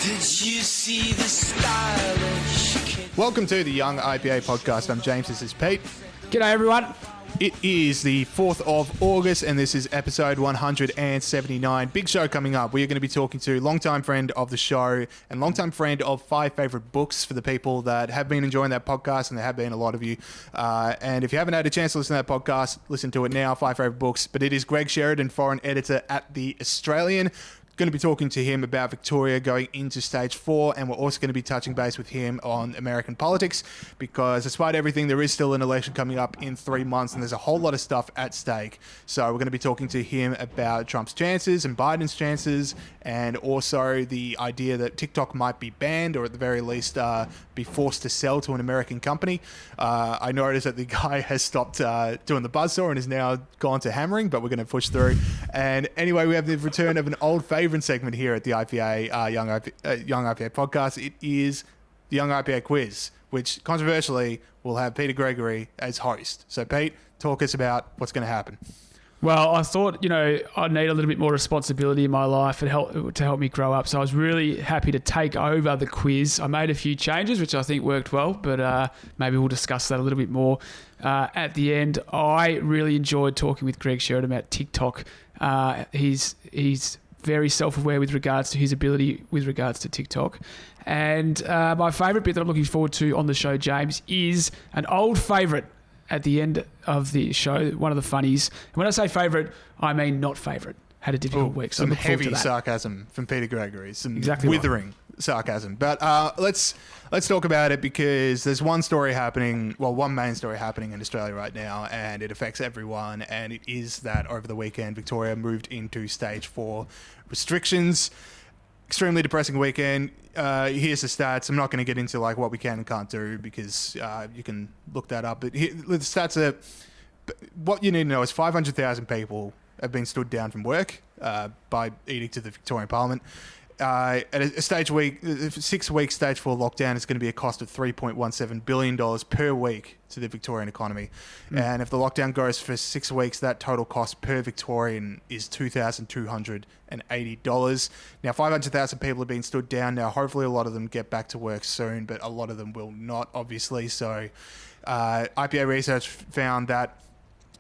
Did you see the stylish kid? Welcome to the Young IPA podcast. I'm James, this is Pete. G'day everyone. It is the 4th of August and this is episode 179. Big show coming up. We are going to be talking to longtime friend of the show and longtime friend of 5 favourite books for the people that have been enjoying that podcast, and there have been a lot of you. And if you haven't had a chance to listen to that podcast, listen to it now, 5 favourite books. But it is Greg Sheridan, foreign editor at The Australian. Going to be talking to him about Victoria going into stage 4, and we're also going to be touching base with him on American politics, because despite everything, there is still an election coming up in 3 months and there's a whole lot of stuff at stake. So we're going to be talking to him about Trump's chances and Biden's chances, and also the idea that TikTok might be banned, or at the very least be forced to sell to an American company. I noticed that the guy has stopped doing the buzzsaw and is now gone to hammering, but we're going to push through. And anyway, we have the return of an old favorite segment here at the IPA, Young IPA podcast. It is the Young IPA quiz, which controversially will have Peter Gregory as host. So Pete, talk us about what's going to happen. Well, I thought, I need a little bit more responsibility in my life to help me grow up. So I was really happy to take over the quiz. I made a few changes, which I think worked well, but maybe we'll discuss that a little bit more at the end. I really enjoyed talking with Greg Sheridan about TikTok. He's very self-aware with regards to his ability with regards to TikTok. And my favourite bit that I'm looking forward to on the show, James, is an old favourite at the end of the show, one of the funnies. And when I say favourite, I mean not favourite. Had a difficult week. So some heavy sarcasm from Peter Gregory, some exactly withering sarcasm. But let's talk about it, because there's one main story happening in Australia right now, and it affects everyone. And it is that over the weekend, Victoria moved into stage 4 restrictions. Extremely depressing weekend. Here's the stats. I'm not going to get into what we can and can't do, because you can look that up. But the stats are, what you need to know is 500,000 people have been stood down from work by edict of the Victorian Parliament. At a 6-week stage 4 lockdown is going to be a cost of $3.17 billion per week to the Victorian economy. And if the lockdown goes for 6 weeks, that total cost per Victorian is $2,280. Now, 500,000 people have been stood down. Now, hopefully a lot of them get back to work soon, but a lot of them will not, obviously. So IPA research found that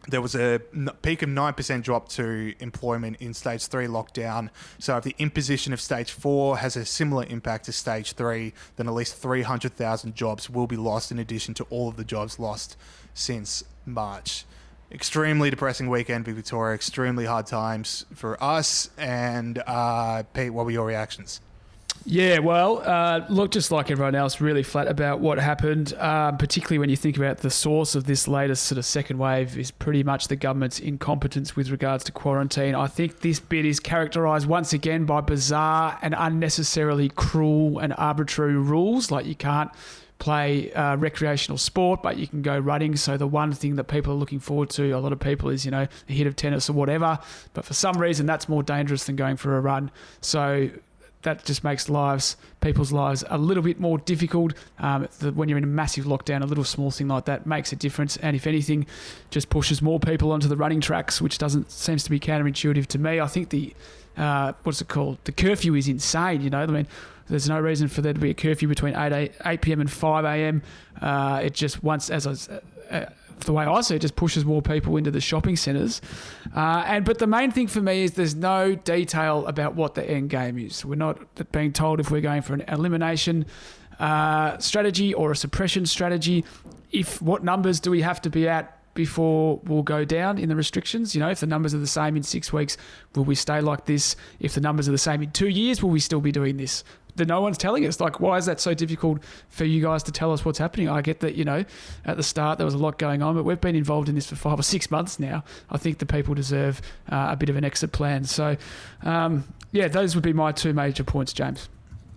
there was a peak of 9% drop to employment in stage 3 lockdown. So if the imposition of stage 4 has a similar impact to stage 3, then at least 300,000 jobs will be lost, in addition to all of the jobs lost since March. Extremely depressing weekend for Victoria, extremely hard times for us. And Pete, what were your reactions? Yeah, well, look, just like everyone else, really flat about what happened, particularly when you think about the source of this latest sort of second wave is pretty much the government's incompetence with regards to quarantine. I think this bit is characterised once again by bizarre and unnecessarily cruel and arbitrary rules, like you can't play recreational sport, but you can go running. So the one thing that people are looking forward to, a lot of people, is, a hit of tennis or whatever. But for some reason, that's more dangerous than going for a run. So that just makes people's lives a little bit more difficult. When you're in a massive lockdown, a little small thing like that makes a difference. And if anything, just pushes more people onto the running tracks, which seems to be counterintuitive to me. I think the curfew is insane. There's no reason for there to be a curfew between 8 p.m. and 5 a.m. It just the way I see it, just pushes more people into the shopping centres. But the main thing for me is there's no detail about what the end game is. We're not being told if we're going for an elimination strategy or a suppression strategy. What numbers do we have to be at before we'll go down in the restrictions? If the numbers are the same in 6 weeks, will we stay like this? If the numbers are the same in 2 years, will we still be doing this? No one's telling us. Why is that so difficult for you guys to tell us what's happening? I get that, at the start there was a lot going on, but we've been involved in this for 5 or 6 months now. I think the people deserve a bit of an exit plan. So, those would be my 2 major points, James.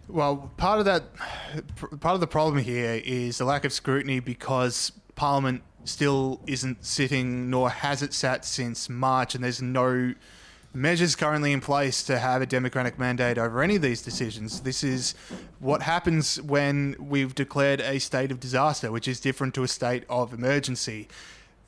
Well, part of the problem here is the lack of scrutiny, because Parliament still isn't sitting, nor has it sat since March, and there's no measures currently in place to have a democratic mandate over any of these decisions. This is what happens when we've declared a state of disaster, which is different to a state of emergency.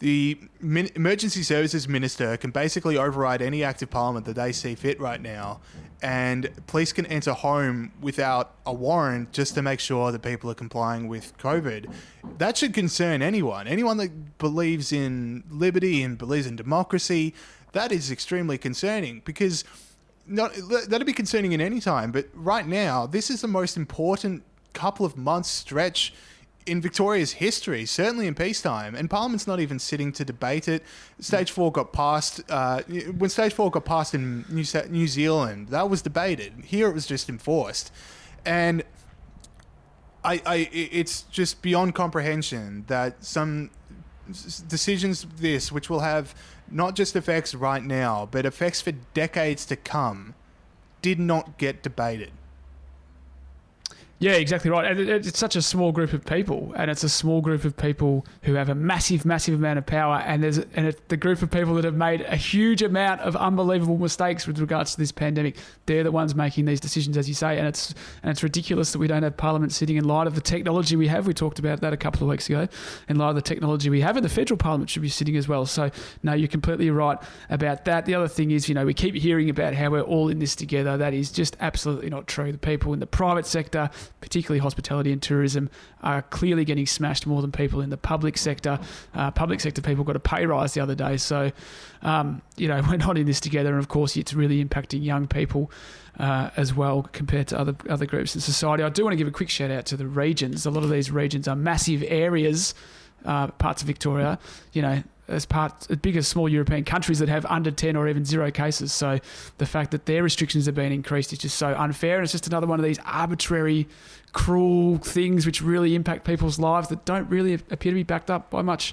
the Emergency Services Minister can basically override any act of Parliament that they see fit right now, and police can enter home without a warrant just to make sure that people are complying with COVID. That should concern anyone. Anyone that believes in liberty and believes in democracy, that is extremely concerning, because that'd be concerning in any time. But right now, this is the most important couple of months stretch in Victoria's history, certainly in peacetime, and Parliament's not even sitting to debate it. Stage 4 got passed. When Stage 4 got passed in New Zealand, that was debated. Here it was just enforced. And it's just beyond comprehension that some decisions which will have not just effects right now, but effects for decades to come, did not get debated. Yeah, exactly right. And it's such a small group of people, and it's a small group of people who have a massive, massive amount of power, and it's the group of people that have made a huge amount of unbelievable mistakes with regards to this pandemic. They're the ones making these decisions, as you say, and it's ridiculous that we don't have Parliament sitting in light of the technology we have. We talked about that a couple of weeks ago. In light of the technology we have, and the federal Parliament should be sitting as well. So, no, you're completely right about that. The other thing is, we keep hearing about how we're all in this together. That is just absolutely not true. The people in the private sector, particularly hospitality and tourism, are clearly getting smashed more than people in the public sector. Public sector people got a pay rise the other day. So, we're not in this together. And of course, it's really impacting young people as well compared to other groups in society. I do want to give a quick shout out to the regions. A lot of these regions are massive areas, parts of Victoria, as big as small European countries that have under 10 or even 0 cases. So the fact that their restrictions have been increased is just so unfair. And it's just another one of these arbitrary, cruel things which really impact people's lives that don't really appear to be backed up by much,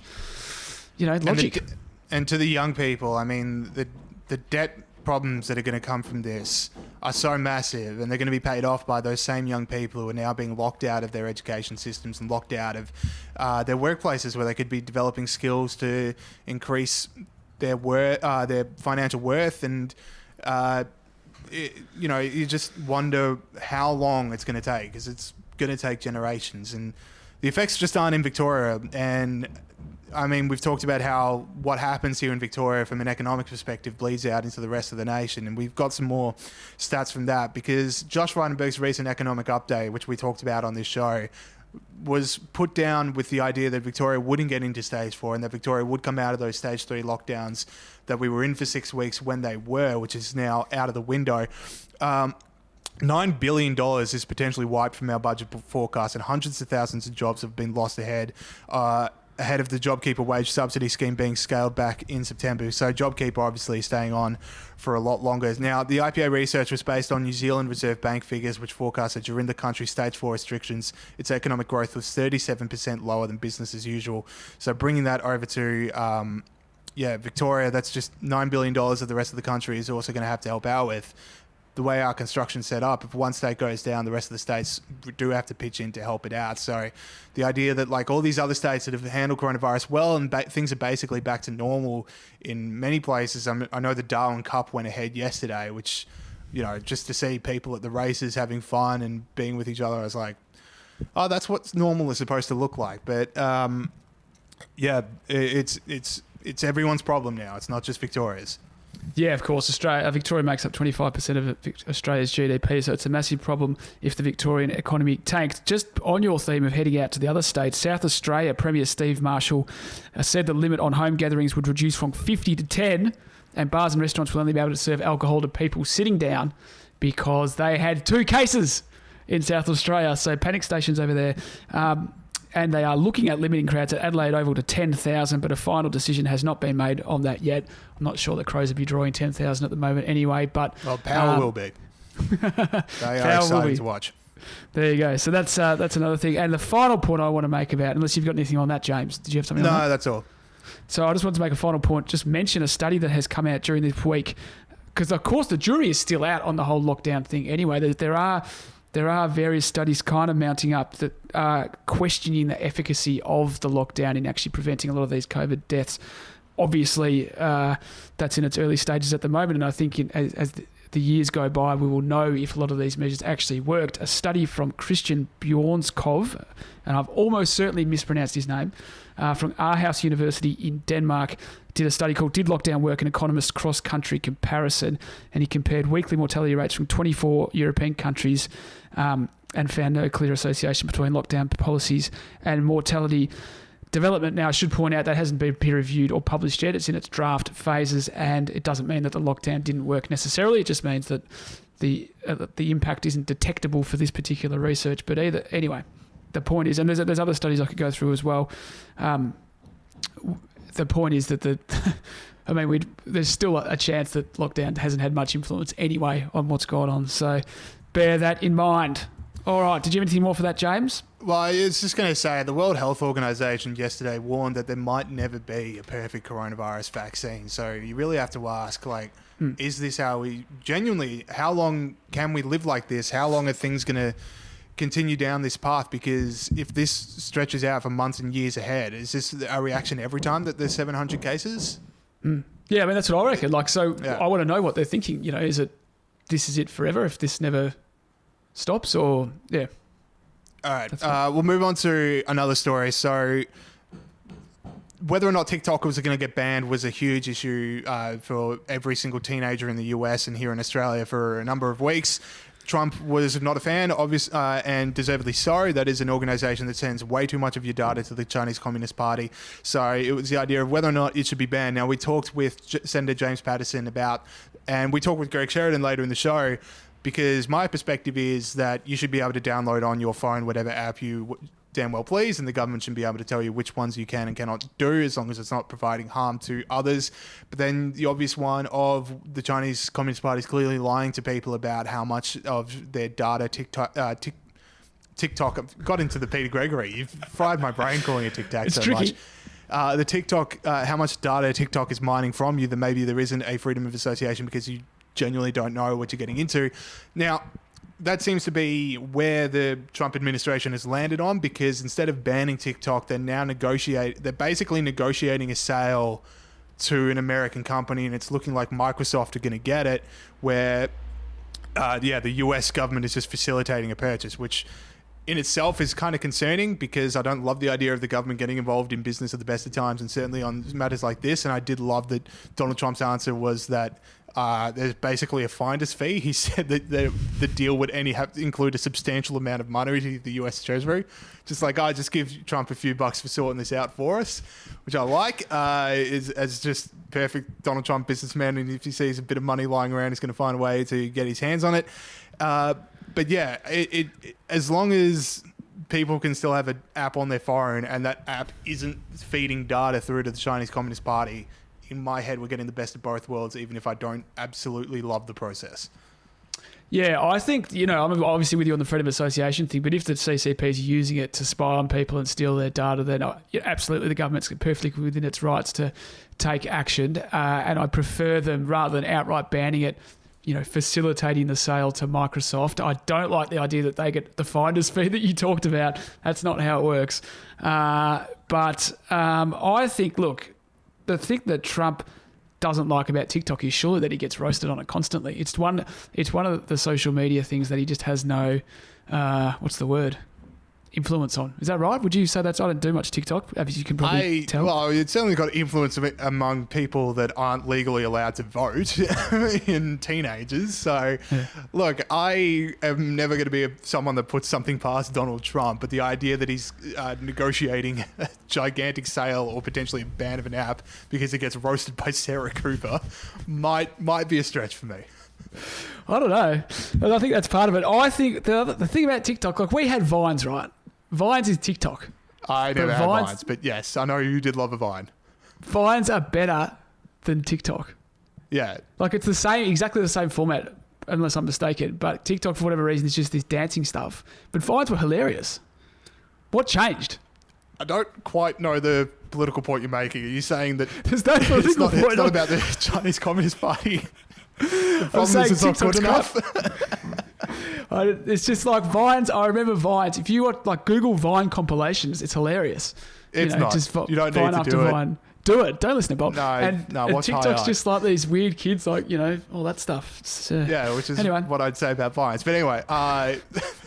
logic. And to the young people, I mean, the debt problems that are going to come from this are so massive, and they're going to be paid off by those same young people who are now being locked out of their education systems and locked out of their workplaces where they could be developing skills to increase their financial worth. And you just wonder how long it's going to take, because it's going to take generations, and the effects just aren't in Victoria. And I mean, we've talked about how what happens here in Victoria from an economic perspective bleeds out into the rest of the nation. And we've got some more stats from that, because Josh Frydenberg's recent economic update, which we talked about on this show, was put down with the idea that Victoria wouldn't get into Stage 4 and that Victoria would come out of those Stage 3 lockdowns that we were in for 6 weeks when they were, which is now out of the window. $9 billion is potentially wiped from our budget forecast, and hundreds of thousands of jobs have been lost ahead of the JobKeeper wage subsidy scheme being scaled back in September. So JobKeeper obviously staying on for a lot longer. Now, the IPA research was based on New Zealand Reserve Bank figures, which forecast that during the country's Stage 4 restrictions, its economic growth was 37% lower than business as usual. So bringing that over to Victoria, that's just $9 billion that the rest of the country is also going to have to help out with. The way our construction's set up, if one state goes down, the rest of the states do have to pitch in to help it out. So the idea that like all these other states that have handled coronavirus well and things are basically back to normal in many places. I know the Darwin Cup went ahead yesterday, which, just to see people at the races having fun and being with each other, I was like, oh, that's what normal is supposed to look like. But it's everyone's problem now. It's not just Victoria's. Yeah, of course. Victoria makes up 25% of Australia's GDP, so it's a massive problem if the Victorian economy tanks. Just on your theme of heading out to the other states, South Australia Premier Steve Marshall said the limit on home gatherings would reduce from 50 to 10, and bars and restaurants will only be able to serve alcohol to people sitting down because they had 2 cases in South Australia. So panic stations over there. And they are looking at limiting crowds at Adelaide Oval to 10,000, but a final decision has not been made on that yet. I'm not sure the Crows will be drawing 10,000 at the moment anyway, but... Well, Power will be. They are exciting to watch. There you go. So that's another thing. And the final point I want to make about, unless you've got anything on that, James, did you have something on that? No, that's all. So I just want to make a final point, just mention a study that has come out during this week, because of course the jury is still out on the whole lockdown thing anyway. There are various studies kind of mounting up that are questioning the efficacy of the lockdown in actually preventing a lot of these COVID deaths. Obviously, that's in its early stages at the moment, and I think as the years go by, we will know if a lot of these measures actually worked. A study from Christian Bjornskov, and I've almost certainly mispronounced his name, from Aarhus University in Denmark, did a study called Did Lockdown Work? An Economist's Cross-Country Comparison, and he compared weekly mortality rates from 24 European countries and found no clear association between lockdown policies and mortality development. Now, I should point out that hasn't been peer-reviewed or published yet. It's in its draft phases, and it doesn't mean that the lockdown didn't work necessarily. It just means that the impact isn't detectable for this particular research. But anyway, the point is, and there's other studies I could go through as well. The point is that there's still a chance that lockdown hasn't had much influence anyway on what's going on. So bear that in mind. All right. Did you have anything more for that, James? Well, I was just going to say the World Health Organization yesterday warned that there might never be a perfect coronavirus vaccine. So you really have to ask, is this how how long can we live like this? How long are things going to continue down this path? Because if this stretches out for months and years ahead, is this our reaction every time that there's 700 cases? Yeah, I mean, that's what I reckon. I want to know what they're thinking. This is it forever if this never stops, or yeah. All right, we'll move on to another story. So whether or not TikTok was going to get banned was a huge issue for every single teenager in the US and here in Australia for a number of weeks. Trump was not a fan, and deservedly so. That is an organization that sends way too much of your data to the Chinese Communist Party. So it was the idea of whether or not it should be banned. Now, we talked with Senator James Patterson and we talked with Greg Sheridan later in the show, because my perspective is that you should be able to download on your phone whatever app you damn well please, and the government should be able to tell you which ones you can and cannot do as long as it's not providing harm to others. But then the obvious one of the Chinese Communist Party is clearly lying to people about how much of their data TikTok I've got into the Peter Gregory. You've fried my brain calling it TikTok so tricky. much. The TikTok, how much data TikTok is mining from you, that maybe there isn't a freedom of association because you genuinely don't know what you're getting into. Now, that seems to be where the Trump administration has landed on, because instead of banning TikTok, they're basically negotiating a sale to an American company, and it's looking like Microsoft are going to get it, where the US government is just facilitating a purchase, which in itself is kind of concerning, because I don't love the idea of the government getting involved in business at the best of times, and certainly on matters like this. And I did love that Donald Trump's answer was that there's basically a finder's fee. He said that the deal would only include a substantial amount of money to the US Treasury. Just just give Trump a few bucks for sorting this out for us, which I like. As just perfect Donald Trump businessman, and if he sees a bit of money lying around, he's going to find a way to get his hands on it. But yeah, it as long as people can still have an app on their phone and that app isn't feeding data through to the Chinese Communist Party, in my head, we're getting the best of both worlds, even if I don't absolutely love the process. Yeah, I think, I'm obviously with you on the freedom of association thing, but if the CCP is using it to spy on people and steal their data, then absolutely the government's perfectly within its rights to take action. And I prefer them, rather than outright banning it, facilitating the sale to Microsoft. I don't like the idea that they get the finder's fee that you talked about. That's not how it works. But I think, look, the thing that Trump doesn't like about TikTok is surely that he gets roasted on it constantly. It's one of the social media things that he just has no, what's the word? Influence on. Is that right? Would you say that's... I don't do much TikTok, as you can probably tell. Well, it's certainly got influence among people that aren't legally allowed to vote in teenagers. So, Look, I am never going to be someone that puts something past Donald Trump, but the idea that he's negotiating a gigantic sale or potentially a ban of an app because it gets roasted by Sarah Cooper might be a stretch for me. I don't know. But I think that's part of it. I think the thing about TikTok, we had Vines, right? Vines is TikTok. I never had Vines, but yes, I know you did love a Vine. Vines are better than TikTok. Yeah. It's exactly the same format, unless I'm mistaken. But TikTok, for whatever reason, is just this dancing stuff. But Vines were hilarious. What changed? I don't quite know the political point you're making. Are you saying that there's no political point? It's not about the Chinese Communist Party. The I'm saying is not good enough. It's just like Vines. I remember Vines. If you Google Vine compilations, it's hilarious. It's not. Just you don't Vine need to after do Vine. it. do it. Don't listen to Bob. No, and watch TikTok's High just like these weird kids, like, all that stuff. Yeah, which is anyway. what I'd say about Vines. But anyway,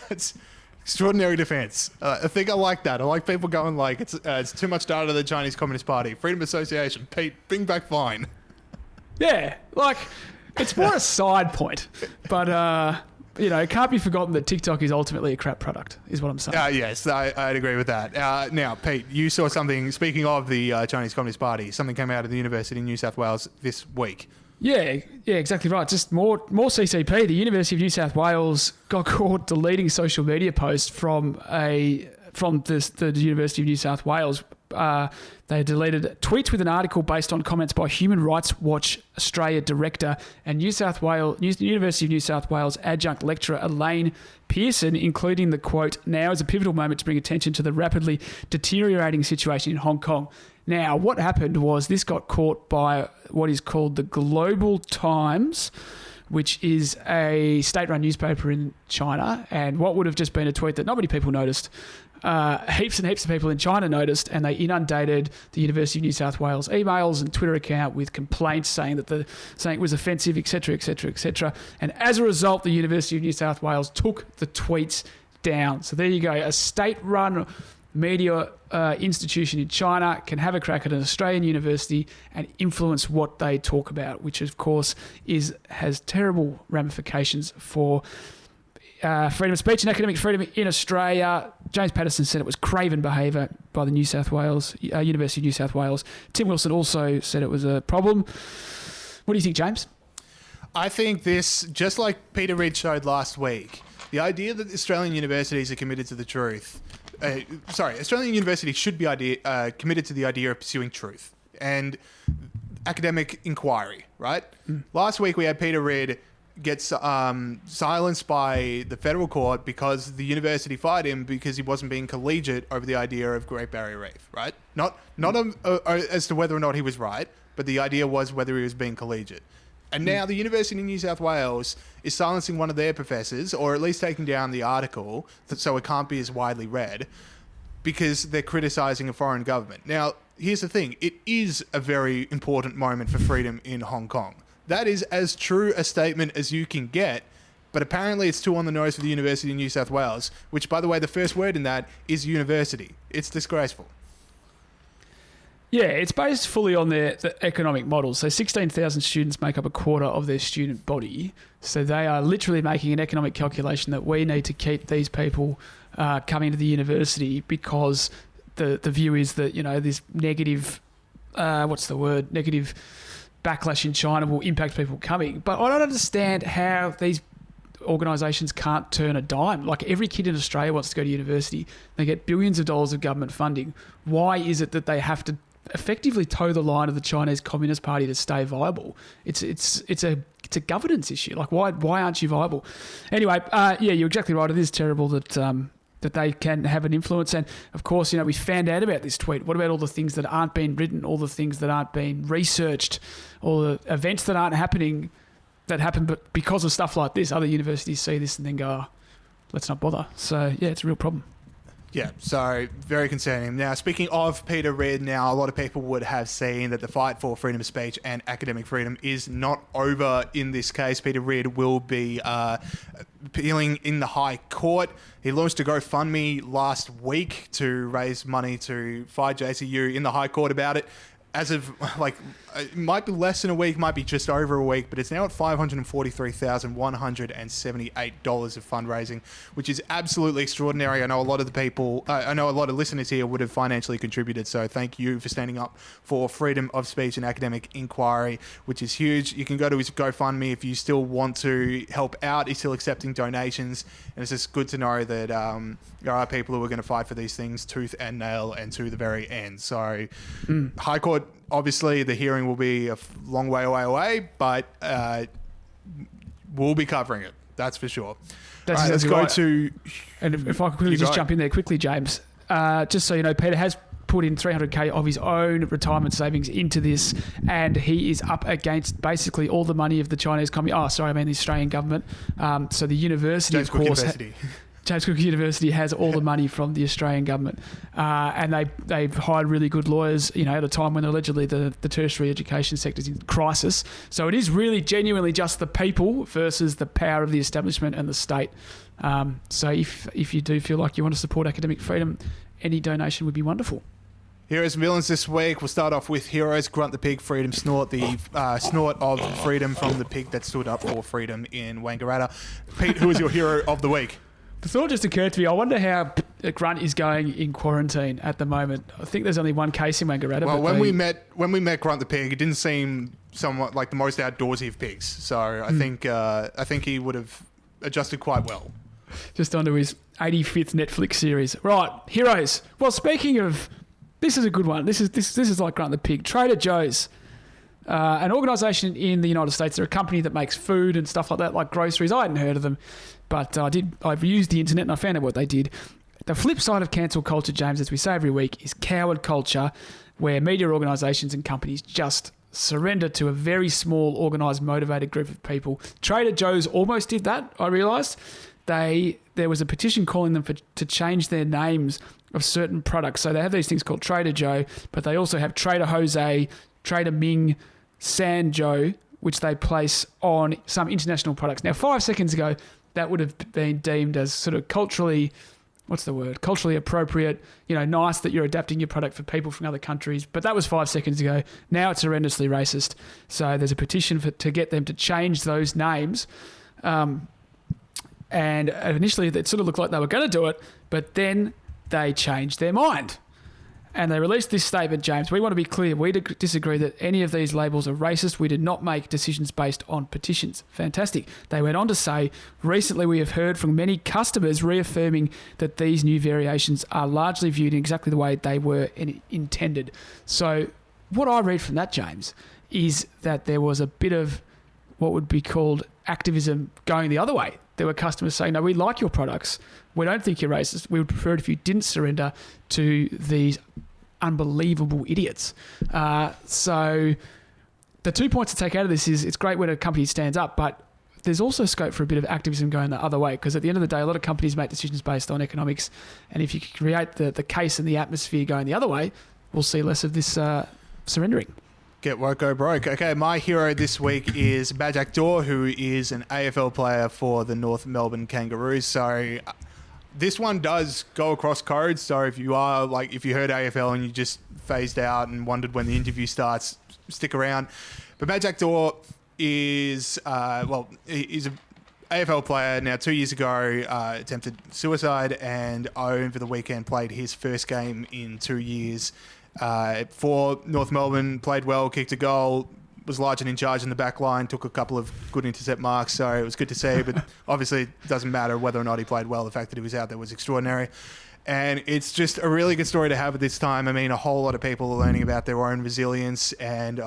that's extraordinary defense. I think I like that. I like people going like, it's too much data to the Chinese Communist Party. Freedom Association, Pete, bring back Vine. Yeah, like, it's more a side point. But, it can't be forgotten that TikTok is ultimately a crap product, is what I'm saying. Yes, I'd agree with that. Now, Pete, you saw something, speaking of the Chinese Communist Party, something came out of the University of New South Wales this week. Yeah, exactly right. Just more CCP. The University of New South Wales got caught deleting social media posts from the University of New South Wales. They deleted tweets with an article based on comments by Human Rights Watch Australia Director and University of New South Wales adjunct lecturer Elaine Pearson, including the quote, "Now is a pivotal moment to bring attention to the rapidly deteriorating situation in Hong Kong." Now, what happened was this got caught by what is called the Global Times, which is a state-run newspaper in China, and what would have just been a tweet that not many people noticed, heaps and heaps of people in China noticed, and they inundated the University of New South Wales emails and Twitter account with complaints saying it was offensive, etc., etc., etc. And as a result, the University of New South Wales took the tweets down. So there you go, a state-run media institution in China can have a crack at an Australian university and influence what they talk about, which of course has terrible ramifications for freedom of speech and academic freedom in Australia. James Patterson said it was craven behaviour by the University of New South Wales. Tim Wilson also said it was a problem. What do you think, James? I think this, just like Peter Reid showed last week, the idea that Australian universities are committed to the truth. Australian universities should be committed to the idea of pursuing truth and academic inquiry, right? Last week we had Peter Reid gets silenced by the federal court because the university fired him because he wasn't being collegiate over the idea of Great Barrier Reef, right? Not as to whether or not he was right, but the idea was whether he was being collegiate. And now the University of New South Wales is silencing one of their professors, or at least taking down the article so it can't be as widely read, because they're criticising a foreign government. Now, here's the thing. It is a very important moment for freedom in Hong Kong. That is as true a statement as you can get, but apparently it's too on the nose for the University of New South Wales, which, by the way, the first word in that is university. It's disgraceful. Yeah, it's based fully on the economic model. So 16,000 students make up a quarter of their student body. So they are literally making an economic calculation that we need to keep these people coming to the university because the view is that, this negative, negative backlash in China will impact people coming. But I don't understand how these organisations can't turn a dime. Like, every kid in Australia wants to go to university. They get billions of dollars of government funding. Why is it that they have to effectively toe the line of the Chinese Communist Party to stay viable? It's a governance issue. Like, why aren't you viable? Anyway, you're exactly right. It is terrible that they can have an influence. And of course, we found out about this tweet. What about all the things that aren't being written, all the things that aren't being researched, all the events that aren't happening, that happen but because of stuff like this? Other universities see this and then go, let's not bother. So yeah, it's a real problem. Yeah, so very concerning. Now, speaking of Peter Reid, a lot of people would have seen that the fight for freedom of speech and academic freedom is not over in this case. Peter Reid will be appealing in the High Court. He launched a GoFundMe last week to raise money to fight JCU in the High Court about it. As of, it might be less than a week, might be just over a week, but it's now at $543,178 of fundraising, which is absolutely extraordinary. I know a lot of listeners here would have financially contributed, so thank you for standing up for freedom of speech and academic inquiry, which is huge. You can go to his GoFundMe if you still want to help out. He's still accepting donations, and it's just good to know that there are people who are going to fight for these things tooth and nail and to the very end. So, High Court, obviously, the hearing will be a long way away, but we'll be covering it. That's for sure. That's right, let's go to... And if I could quickly just jump in there quickly, James. Just so you know, Peter has put in $300K of his own retirement savings into this, and he is up against basically all the money of the the Australian government. So the university, James of course... James Cook University has all the money from the Australian government, and they've hired really good lawyers, at a time when allegedly the tertiary education sector is in crisis. So it is really genuinely just the people versus the power of the establishment and the state. So if you do feel like you want to support academic freedom, any donation would be wonderful. Heroes and villains this week. We'll start off with heroes. Grunt the pig, freedom snort, the snort of freedom from the pig that stood up for freedom in Wangaratta. Pete, who is your hero of the week? The thought just occurred to me, I wonder how Grunt is going in quarantine at the moment. I think there's only one case in Wangaratta. Well, when we met Grunt the pig, it didn't seem somewhat like the most outdoorsy of pigs. So I think he would have adjusted quite well. Just onto his 85th Netflix series. Right, heroes. Well, speaking of, this is a good one. This is like Grunt the pig. Trader Joe's, an organisation in the United States. They're a company that makes food and stuff like that, like groceries. I hadn't heard of them, but I've used the internet and I found out what they did. The flip side of cancel culture, James, as we say every week, is coward culture, where media organisations and companies just surrender to a very small, organised, motivated group of people. Trader Joe's almost did that, I realised. There was a petition calling them to change their names of certain products. So they have these things called Trader Joe, but they also have Trader Jose, Trader Ming, San Joe, which they place on some international products. Now, 5 seconds ago, that would have been deemed as sort of culturally appropriate, nice that you're adapting your product for people from other countries. But that was 5 seconds ago. Now it's horrendously racist. So there's a petition to get them to change those names. And initially it sort of looked like they were going to do it, but then they changed their mind. And they released this statement, James. We want to be clear. We disagree that any of these labels are racist. We did not make decisions based on petitions. Fantastic. They went on to say, recently we have heard from many customers reaffirming that these new variations are largely viewed in exactly the way they were intended. So what I read from that, James, is that there was a bit of what would be called activism going the other way. There were customers saying, no, we like your products. We don't think you're racist. We would prefer it if you didn't surrender to these unbelievable idiots. So the 2 points to take out of this is it's great when a company stands up, but there's also scope for a bit of activism going the other way, because at the end of the day, a lot of companies make decisions based on economics. And if you create the case and the atmosphere going the other way, we'll see less of this surrendering. Get woke, go broke. Okay, my hero this week is Majak Daw, who is an AFL player for the North Melbourne Kangaroos. So this one does go across codes. So if you heard AFL and you just phased out and wondered when the interview starts, stick around. But Majak Daw is he's an AFL player. Now, 2 years ago, attempted suicide, and over the weekend played his first game in 2 years. For North Melbourne, played well, kicked a goal, was large and in charge in the back line, took a couple of good intercept marks, so it was good to see, but obviously it doesn't matter whether or not he played well. The fact that he was out there was extraordinary. And it's just a really good story to have at this time. I mean, a whole lot of people are learning about their own resilience, and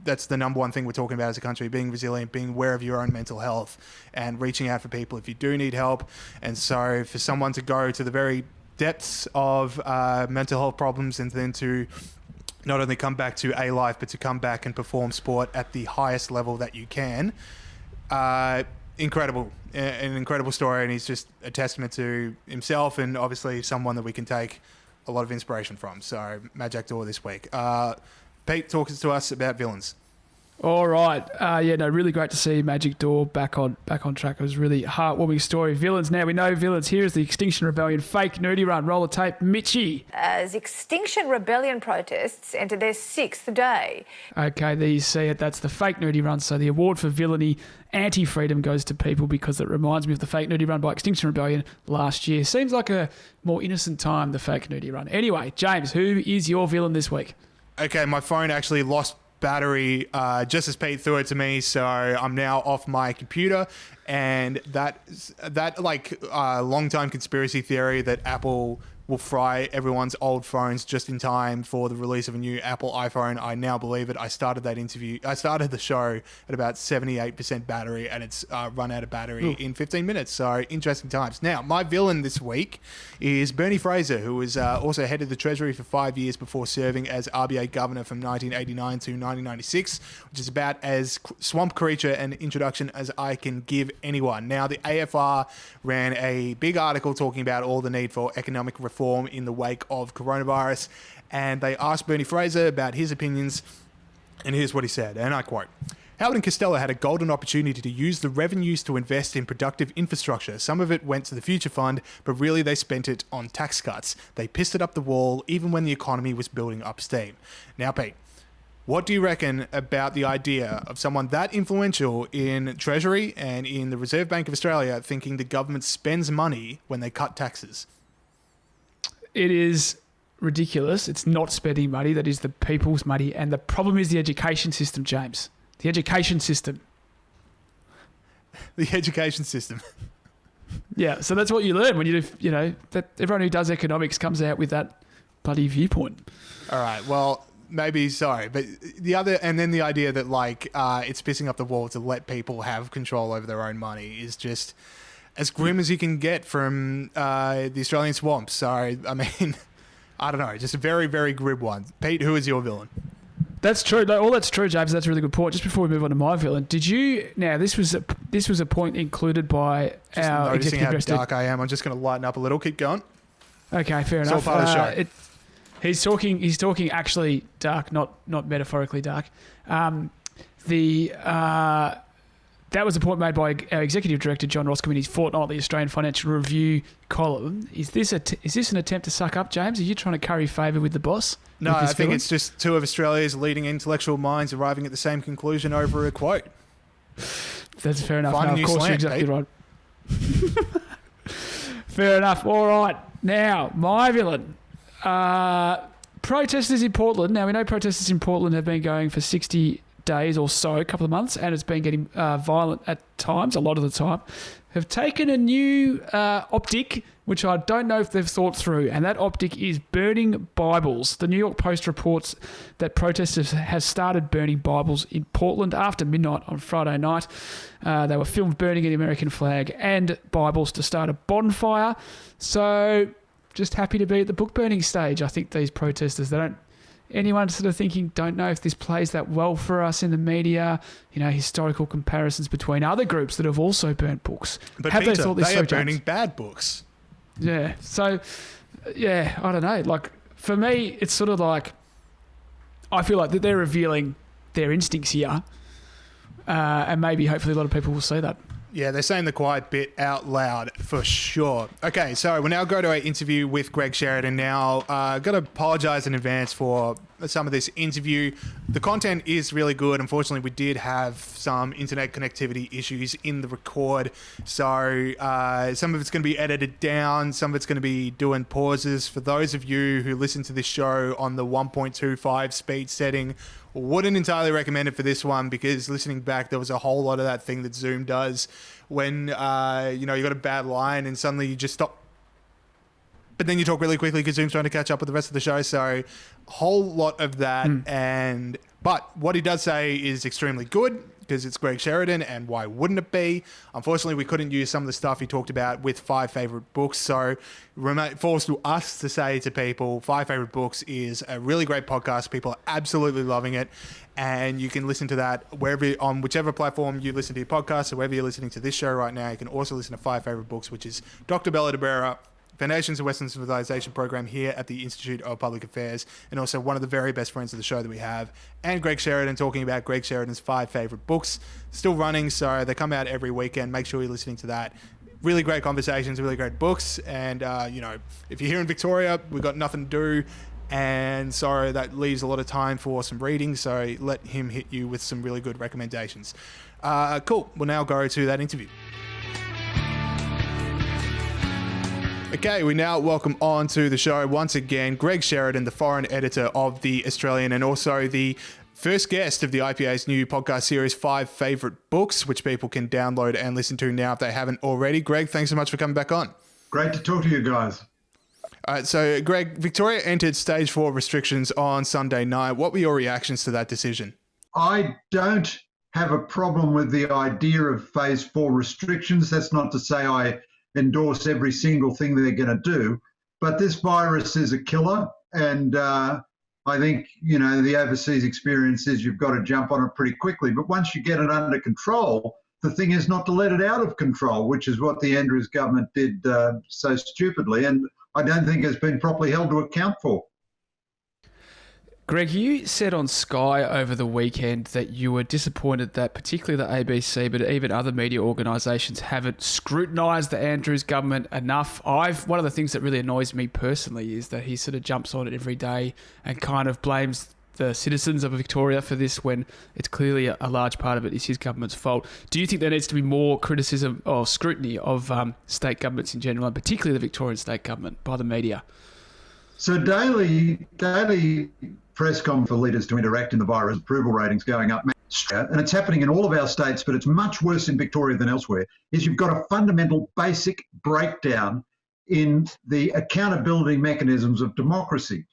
that's the number one thing we're talking about as a country, being resilient, being aware of your own mental health and reaching out for people if you do need help. And so for someone to go to the very depths of mental health problems and then to not only come back to a life, but to come back and perform sport at the highest level that you can. Incredible. An incredible story, and he's just a testament to himself and obviously someone that we can take a lot of inspiration from. So, Majak Daw this week. Pete, talk to us about villains. All right. Really great to see Majak Daw back on track. It was a really heartwarming story. Villains. Now we know villains. Here is the Extinction Rebellion fake nudie run. Roll the tape. Mitchie. As Extinction Rebellion protests enter their 6th day. Okay, there you see it. That's the fake nudie run. So the award for villainy, anti-freedom goes to people because it reminds me of the fake nudie run by Extinction Rebellion last year. Seems like a more innocent time, the fake nudie run. Anyway, James, who is your villain this week? Okay, my phone actually lost battery just as Pete threw it to me, so I'm now off my computer, and that long-time conspiracy theory that Apple will fry everyone's old phones just in time for the release of a new Apple iPhone. I now believe it. I started the show at about 78% battery, and it's run out of battery in 15 minutes. So interesting times. Now, my villain this week is Bernie Fraser, who was also head of the Treasury for 5 years before serving as RBA governor from 1989 to 1996, which is about as swamp creature an introduction as I can give anyone. Now, the AFR ran a big article talking about all the need for economic reform in the wake of coronavirus, and they asked Bernie Fraser about his opinions, and here's what he said, and I quote, "Howard and Costello had a golden opportunity to use the revenues to invest in productive infrastructure. Some of it went to the Future Fund, but really they spent it on tax cuts. They pissed it up the wall even when the economy was building up steam." Now, Pete, what do you reckon about the idea of someone that influential in Treasury and in the Reserve Bank of Australia thinking the government spends money when they cut taxes? It is ridiculous. It's not spending money. That is the people's money. And the problem is the education system, James. The education system. The education system. Yeah, so that's what you learn when you do, that everyone who does economics comes out with that bloody viewpoint. All right, well, maybe, sorry, but the idea that it's pissing up the wall to let people have control over their own money is just as grim as you can get from the Australian swamp. Sorry, I mean, I don't know, just a very, very grim one. Pete, who is your villain? That's true. No, all that's true, James. That's a really good point. Just before we move on to my villain, did you? Now, this was a point included by just our noticing executive how director. dark I am. I'm just going to lighten up a little. Keep going. Okay, fair It's enough. all part of the show. He's talking actually dark, not metaphorically dark. That was a point made by our executive director John Roscoe in his fortnightly Australian Financial Review column. Is this an attempt to suck up, James? Are you trying to curry favour with the boss? No, I think it's just two of Australia's leading intellectual minds arriving at the same conclusion over a quote. That's fair enough. Find a No, new of course, slant, you're exactly Pete. right. Fair enough. All right. Now, my villain. Protesters in Portland. Now, we know protesters in Portland have been going for 60 days or so, a couple of months, and it's been getting violent at times, a lot of the time, have taken a new optic, which I don't know if they've thought through, and that optic is burning Bibles. The New York Post reports that protesters have started burning Bibles in Portland after midnight on Friday night. They were filmed burning an American flag and Bibles to start a bonfire. So just happy to be at the book burning stage. I think these protesters, anyone sort of thinking, don't know if this plays that well for us in the media, historical comparisons between other groups that have also burnt books. But have Peter, they thought this they so, are burning James? bad books. Yeah. So, yeah, I don't know. Like, for me, it's sort of like, I feel like that they're revealing their instincts here. And maybe, hopefully, a lot of people will see that. Yeah, they're saying the quiet bit out loud for sure. Okay, so we'll now go to our interview with Greg Sheridan. Now, got to apologise in advance for some of this interview. The content is really good. Unfortunately, we did have some internet connectivity issues in the record. So some of it's going to be edited down. Some of it's going to be doing pauses. For those of you who listen to this show on the 1.25 speed setting, wouldn't entirely recommend it for this one, because listening back, there was a whole lot of that thing that Zoom does when, you got a bad line and suddenly you just stop. But then you talk really quickly because Zoom's trying to catch up with the rest of the show. So a whole lot of that. But what he does say is extremely good, because it's Greg Sheridan, and why wouldn't it be? Unfortunately, we couldn't use some of the stuff he talked about with 5 Favourite Books, so it falls to us to say to people, 5 Favourite Books is a really great podcast. People are absolutely loving it, and you can listen to that on whichever platform you listen to your podcast, or wherever you're listening to this show right now. You can also listen to 5 Favourite Books, which is Dr. Bella DeBera, Foundations of Western Civilization program here at the Institute of Public Affairs, and also one of the very best friends of the show that we have, and Greg Sheridan, talking about Greg Sheridan's 5 Favourite Books. Still running, so they come out every weekend. Make sure you're listening to that. Really great conversations, really great books, and if you're here in Victoria, we've got nothing to do, and so that leaves a lot of time for some reading, so let him hit you with some really good recommendations. Cool, we'll now go to that interview. Okay, we now welcome on to the show once again Greg Sheridan, the foreign editor of The Australian, and also the first guest of the IPA's new podcast series, 5 Favourite Books, which people can download and listen to now if they haven't already. Greg, thanks so much for coming back on. Great to talk to you guys. All right, so Greg, Victoria entered stage 4 restrictions on Sunday night. What were your reactions to that decision? I don't have a problem with the idea of phase 4 restrictions. That's not to say I endorse every single thing they're going to do, but this virus is a killer, and I think the overseas experience is you've got to jump on it pretty quickly, but once you get it under control, the thing is not to let it out of control, which is what the Andrews government did so stupidly, and I don't think has been properly held to account for. Greg, you said on Sky over the weekend that you were disappointed that particularly the ABC, but even other media organisations haven't scrutinised the Andrews government enough. One of the things that really annoys me personally is that he sort of jumps on it every day and kind of blames the citizens of Victoria for this when it's clearly a large part of it is his government's fault. Do you think there needs to be more criticism or scrutiny of state governments in general, and particularly the Victorian state government, by the media? So daily press conference for leaders to interact in the virus, approval ratings going up, and it's happening in all of our states, but it's much worse in Victoria than elsewhere, is you've got a fundamental basic breakdown in the accountability mechanisms of democracy.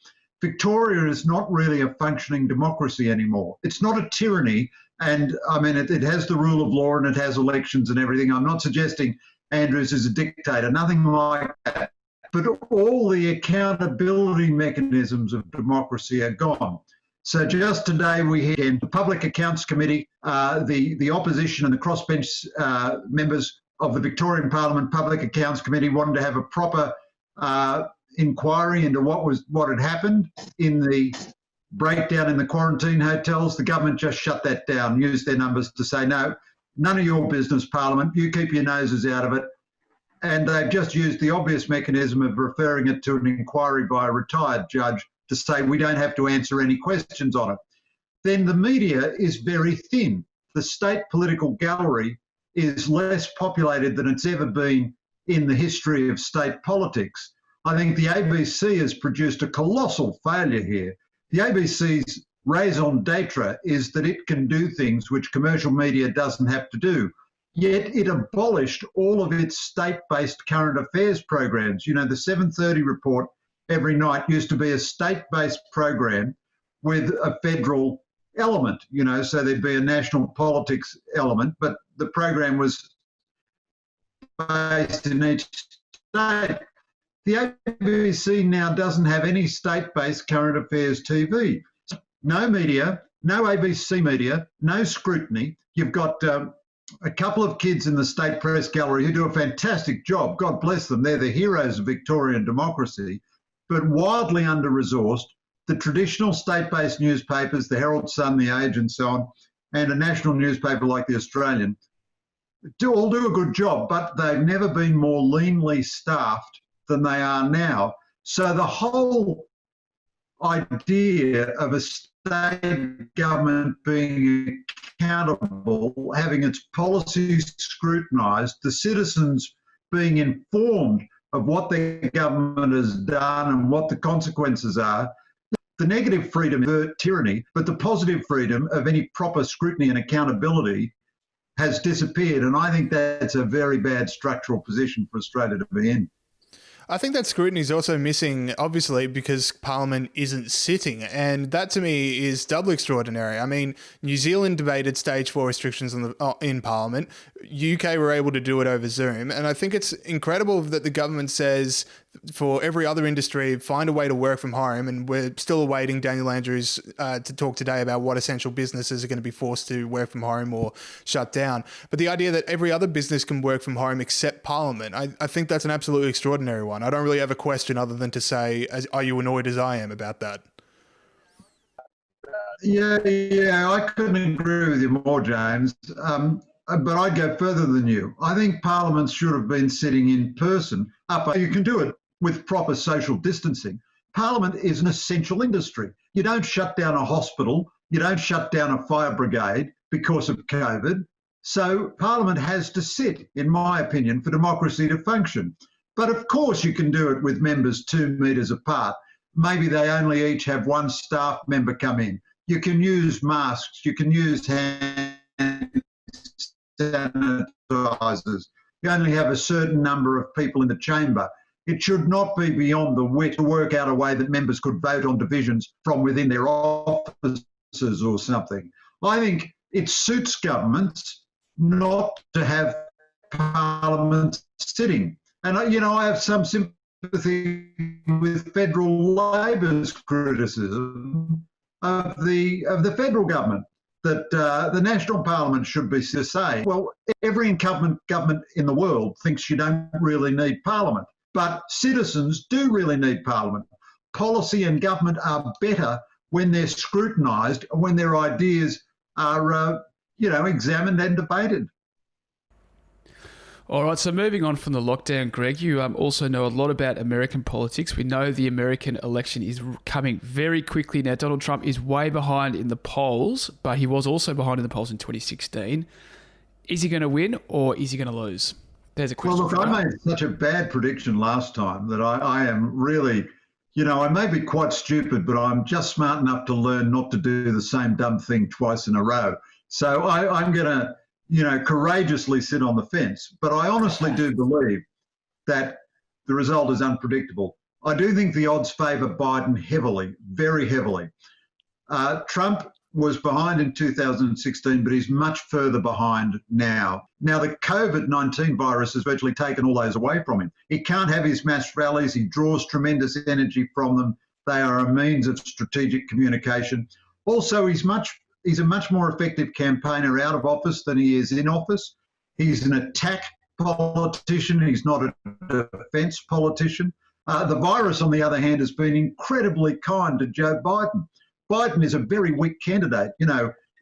Victoria is not really a functioning democracy anymore. It's not a tyranny, and I mean, it has the rule of law and it has elections and everything. I'm not suggesting Andrews is a dictator, nothing like that. But all the accountability mechanisms of democracy are gone. So just today we hear the Public Accounts Committee, the opposition and the crossbench members of the Victorian Parliament Public Accounts Committee wanted to have a proper inquiry into what had happened in the breakdown in the quarantine hotels. The government just shut that down, used their numbers to say, no, none of your business, Parliament, you keep your noses out of it. And they've just used the obvious mechanism of referring it to an inquiry by a retired judge to say we don't have to answer any questions on it. Then the media is very thin. The state political gallery is less populated than it's ever been in the history of state politics. I think the ABC has produced a colossal failure here. The ABC's raison d'etre is that it can do things which commercial media doesn't have to do. Yet it abolished all of its state-based current affairs programs. You know, the 7:30 report every night used to be a state-based program with a federal element, you know, so there'd be a national politics element, but the program was based in each state. The ABC now doesn't have any state-based current affairs TV. No media, no ABC media, no scrutiny. You've got a couple of kids in the state press gallery who do a fantastic job. God bless them. They're the heroes of Victorian democracy, but wildly under-resourced. The traditional state-based newspapers, the Herald Sun, the Age and so on, and a national newspaper like the Australian, all do a good job, but they've never been more leanly staffed than they are now. So the whole idea of a state government being accountable, having its policies scrutinised, the citizens being informed of what their government has done and what the consequences are. The negative freedom is tyranny, but the positive freedom of any proper scrutiny and accountability has disappeared. And I think that's a very bad structural position for Australia to be in. I think that scrutiny is also missing, obviously, because Parliament isn't sitting. And that, to me, is doubly extraordinary. I mean, New Zealand debated stage 4 restrictions in Parliament. UK were able to do it over Zoom. And I think it's incredible that the government says, for every other industry, find a way to work from home. And we're still awaiting Daniel Andrews to talk today about what essential businesses are going to be forced to work from home or shut down. But the idea that every other business can work from home except Parliament, I think that's an absolutely extraordinary one. I don't really have a question other than to say, are you annoyed as I am about that? Yeah, I couldn't agree with you more, James. But I'd go further than you. I think parliaments should have been sitting in person. You can do it with proper social distancing. Parliament is an essential industry. You don't shut down a hospital. You don't shut down a fire brigade because of COVID. So Parliament has to sit, in my opinion, for democracy to function. But of course you can do it with members 2 metres apart. Maybe they only each have one staff member come in. You can use masks. You can use hand sanitisers. You only have a certain number of people in the chamber. It should not be beyond the wit to work out a way that members could vote on divisions from within their offices or something. I think it suits governments not to have Parliament sitting. And, you know, I have some sympathy with federal Labor's criticism of the federal government. that the National Parliament should be to say, well, every incumbent government in the world thinks you don't really need Parliament, but citizens do really need Parliament. Policy and government are better when they're scrutinised, when their ideas are, examined and debated. All right, so moving on from the lockdown, Greg, you also know a lot about American politics. We know the American election is coming very quickly now. Donald Trump is way behind in the polls, but he was also behind in the polls in 2016. Is he going to win or is he going to lose? There's a question. Well, look, I made such a bad prediction last time that I am really, I may be quite stupid, but I'm just smart enough to learn not to do the same dumb thing twice in a row. So I'm going to courageously sit on the fence. But I honestly do believe that the result is unpredictable. I do think the odds favour Biden heavily, very heavily. Trump was behind in 2016, but he's much further behind now. Now, the COVID-19 virus has virtually taken all those away from him. He can't have his mass rallies. He draws tremendous energy from them. They are a means of strategic communication. Also, he's a much more effective campaigner out of office than he is in office. He's an attack politician. He's not a defence politician. The virus, on the other hand, has been incredibly kind to Joe Biden. Biden is a very weak candidate.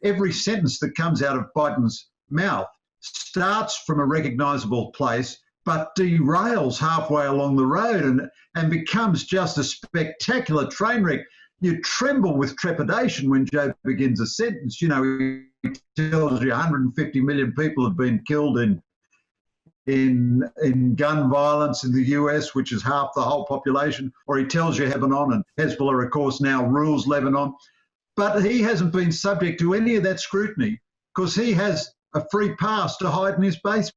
Every sentence that comes out of Biden's mouth starts from a recognisable place, but derails halfway along the road and becomes just a spectacular train wreck. You tremble with trepidation when Joe begins a sentence. He tells you 150 million people have been killed in gun violence in the US, which is half the whole population, or he tells you Lebanon, and Hezbollah, of course, now rules Lebanon. But he hasn't been subject to any of that scrutiny because he has a free pass to hide in his basement.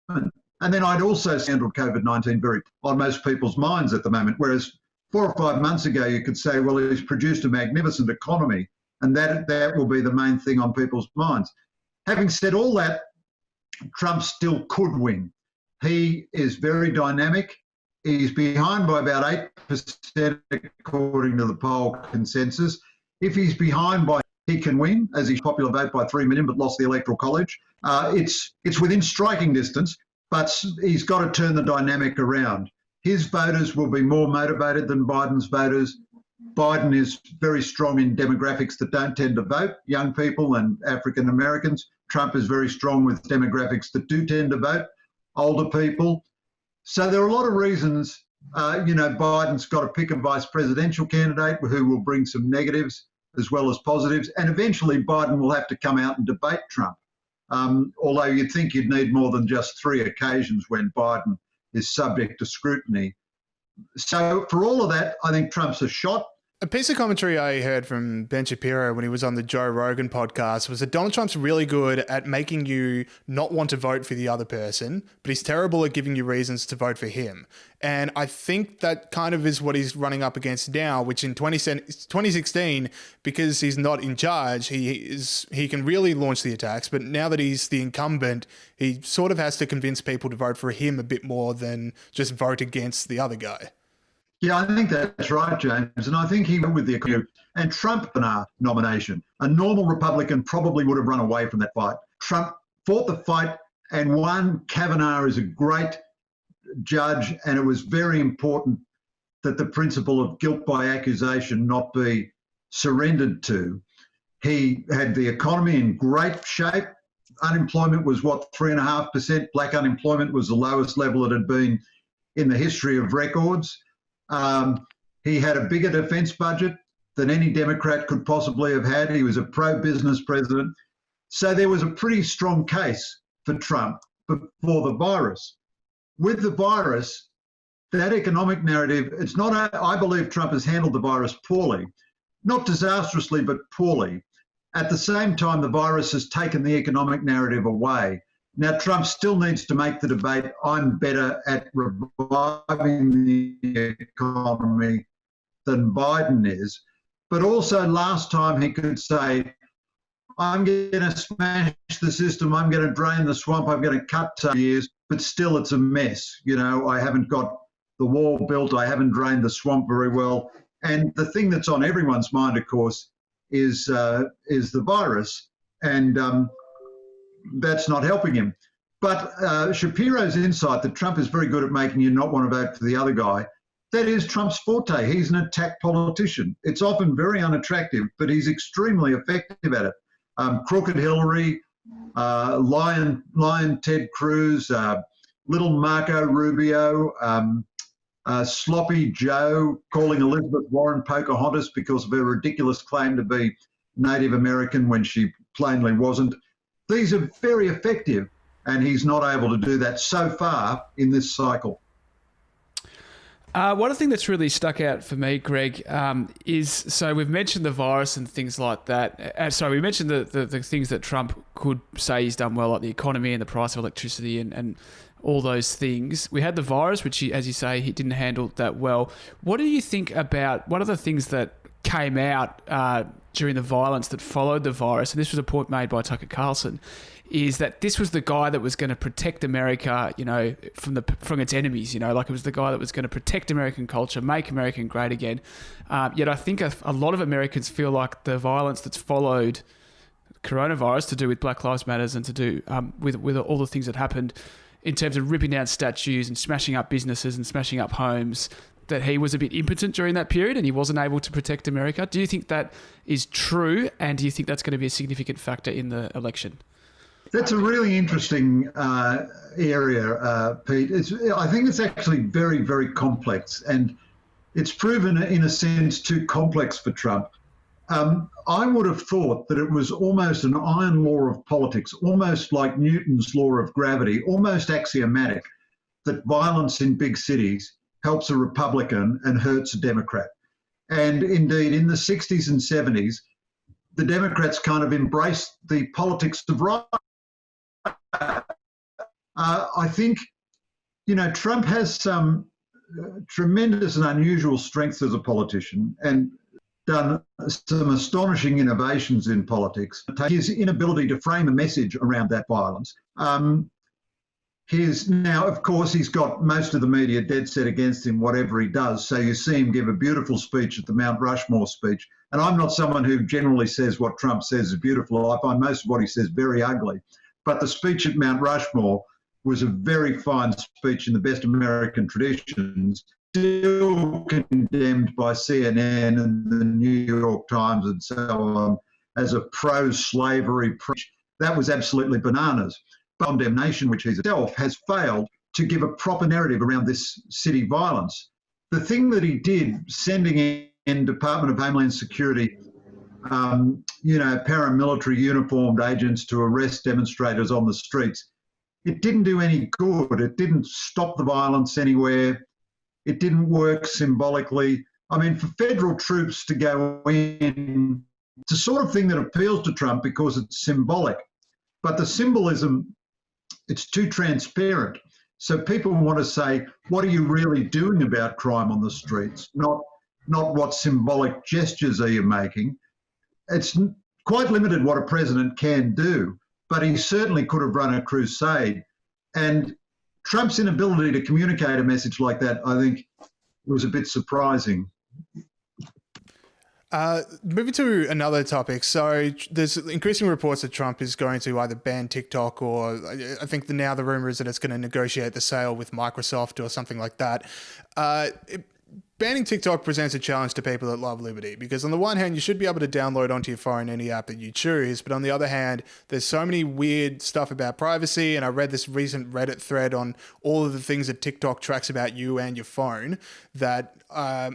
And then I'd also handled COVID-19 very on most people's minds at the moment, whereas 4 or 5 months ago, you could say, well, he's produced a magnificent economy, and that will be the main thing on people's minds. Having said all that, Trump still could win. He is very dynamic. He's behind by about 8% according to the poll consensus. If he's behind by, he can win, as he's popular vote by 3 million, but lost the Electoral College. It's within striking distance, but he's got to turn the dynamic around. His voters will be more motivated than Biden's voters. Biden is very strong in demographics that don't tend to vote, young people and African Americans. Trump is very strong with demographics that do tend to vote, older people. So there are a lot of reasons, Biden's got to pick a vice presidential candidate who will bring some negatives as well as positives. And eventually Biden will have to come out and debate Trump. Although you'd think you'd need more than just 3 occasions when Biden is subject to scrutiny. So for all of that, I think Trump's a shot. A piece of commentary I heard from Ben Shapiro when he was on the Joe Rogan podcast was that Donald Trump's really good at making you not want to vote for the other person, but he's terrible at giving you reasons to vote for him. And I think that kind of is what he's running up against now, which in 2016, because he's not in charge, he can really launch the attacks. But now that he's the incumbent, he sort of has to convince people to vote for him a bit more than just vote against the other guy. Yeah, I think that's right, James. And I think he went with the and Trump in our nomination. A normal Republican probably would have run away from that fight. Trump fought the fight and won. Kavanaugh is a great judge, and it was very important that the principle of guilt by accusation not be surrendered to. He had the economy in great shape. Unemployment was, 3.5%? Black unemployment was the lowest level it had been in the history of records. He had a bigger defence budget than any Democrat could possibly have had. He was a pro-business president. So there was a pretty strong case for Trump before the virus. With the virus, that economic narrative, I believe Trump has handled the virus poorly, not disastrously, but poorly. At the same time, the virus has taken the economic narrative away. Now, Trump still needs to make the debate, I'm better at reviving the economy than Biden is. But also last time he could say, I'm going to smash the system, I'm going to drain the swamp, I'm going to cut years, but still it's a mess. I haven't got the wall built, I haven't drained the swamp very well. And the thing that's on everyone's mind, of course, is the virus, and that's not helping him. But Shapiro's insight that Trump is very good at making you not want to vote for the other guy, that is Trump's forte. He's an attack politician. It's often very unattractive, but he's extremely effective at it. Crooked Hillary, Lion Ted Cruz, little Marco Rubio, Sloppy Joe, calling Elizabeth Warren Pocahontas because of her ridiculous claim to be Native American when she plainly wasn't. These are very effective, and he's not able to do that so far in this cycle. One thing that's really stuck out for me, Greg, is, so we've mentioned the virus and things like that. We mentioned the things that Trump could say he's done well, like the economy and the price of electricity and all those things. We had the virus, which, as you say, he didn't handle that well. What do you think about one of the things that came out during the violence that followed the virus, and this was a point made by Tucker Carlson, is that this was the guy that was going to protect America, from its enemies, like it was the guy that was going to protect American culture, make America great again. Yet I think a lot of Americans feel like the violence that's followed coronavirus, to do with Black Lives Matters and to do with all the things that happened in terms of ripping down statues and smashing up businesses and smashing up homes, that he was a bit impotent during that period and he wasn't able to protect America. Do you think that is true, and do you think that's going to be a significant factor in the election? That's a really interesting area, Pete. I think it's actually very, very complex, and it's proven in a sense too complex for Trump. I would have thought that it was almost an iron law of politics, almost like Newton's law of gravity, almost axiomatic, that violence in big cities helps a Republican and hurts a Democrat. And indeed, in the 60s and 70s, the Democrats kind of embraced the politics of right. I think, Trump has some tremendous and unusual strengths as a politician and done some astonishing innovations in politics. His inability to frame a message around that violence. Now, of course, he's got most of the media dead set against him, whatever he does. So you see him give a beautiful speech at the Mount Rushmore speech. And I'm not someone who generally says what Trump says is beautiful. I find most of what he says very ugly. But the speech at Mount Rushmore was a very fine speech in the best American traditions, still condemned by CNN and the New York Times and so on as a pro-slavery preach. That was absolutely bananas. Condemnation, which he himself has failed to give a proper narrative around this city violence. The thing that he did, sending in Department of Homeland Security paramilitary uniformed agents to arrest demonstrators on the streets, it didn't do any good. It didn't stop the violence anywhere. It didn't work symbolically. I mean, for federal troops to go in, it's the sort of thing that appeals to Trump because it's symbolic. But the symbolism, it's too transparent. So people want to say, what are you really doing about crime on the streets? Not what symbolic gestures are you making. It's quite limited what a president can do, but he certainly could have run a crusade. And Trump's inability to communicate a message like that, I think, was a bit surprising. Moving to another topic. So there's increasing reports that Trump is going to either ban TikTok, or I think now the rumor is that it's going to negotiate the sale with Microsoft or something like that. Banning TikTok presents a challenge to people that love liberty, because on the one hand, you should be able to download onto your phone any app that you choose, but on the other hand, there's so many weird stuff about privacy, and I read this recent Reddit thread on all of the things that TikTok tracks about you and your phone, that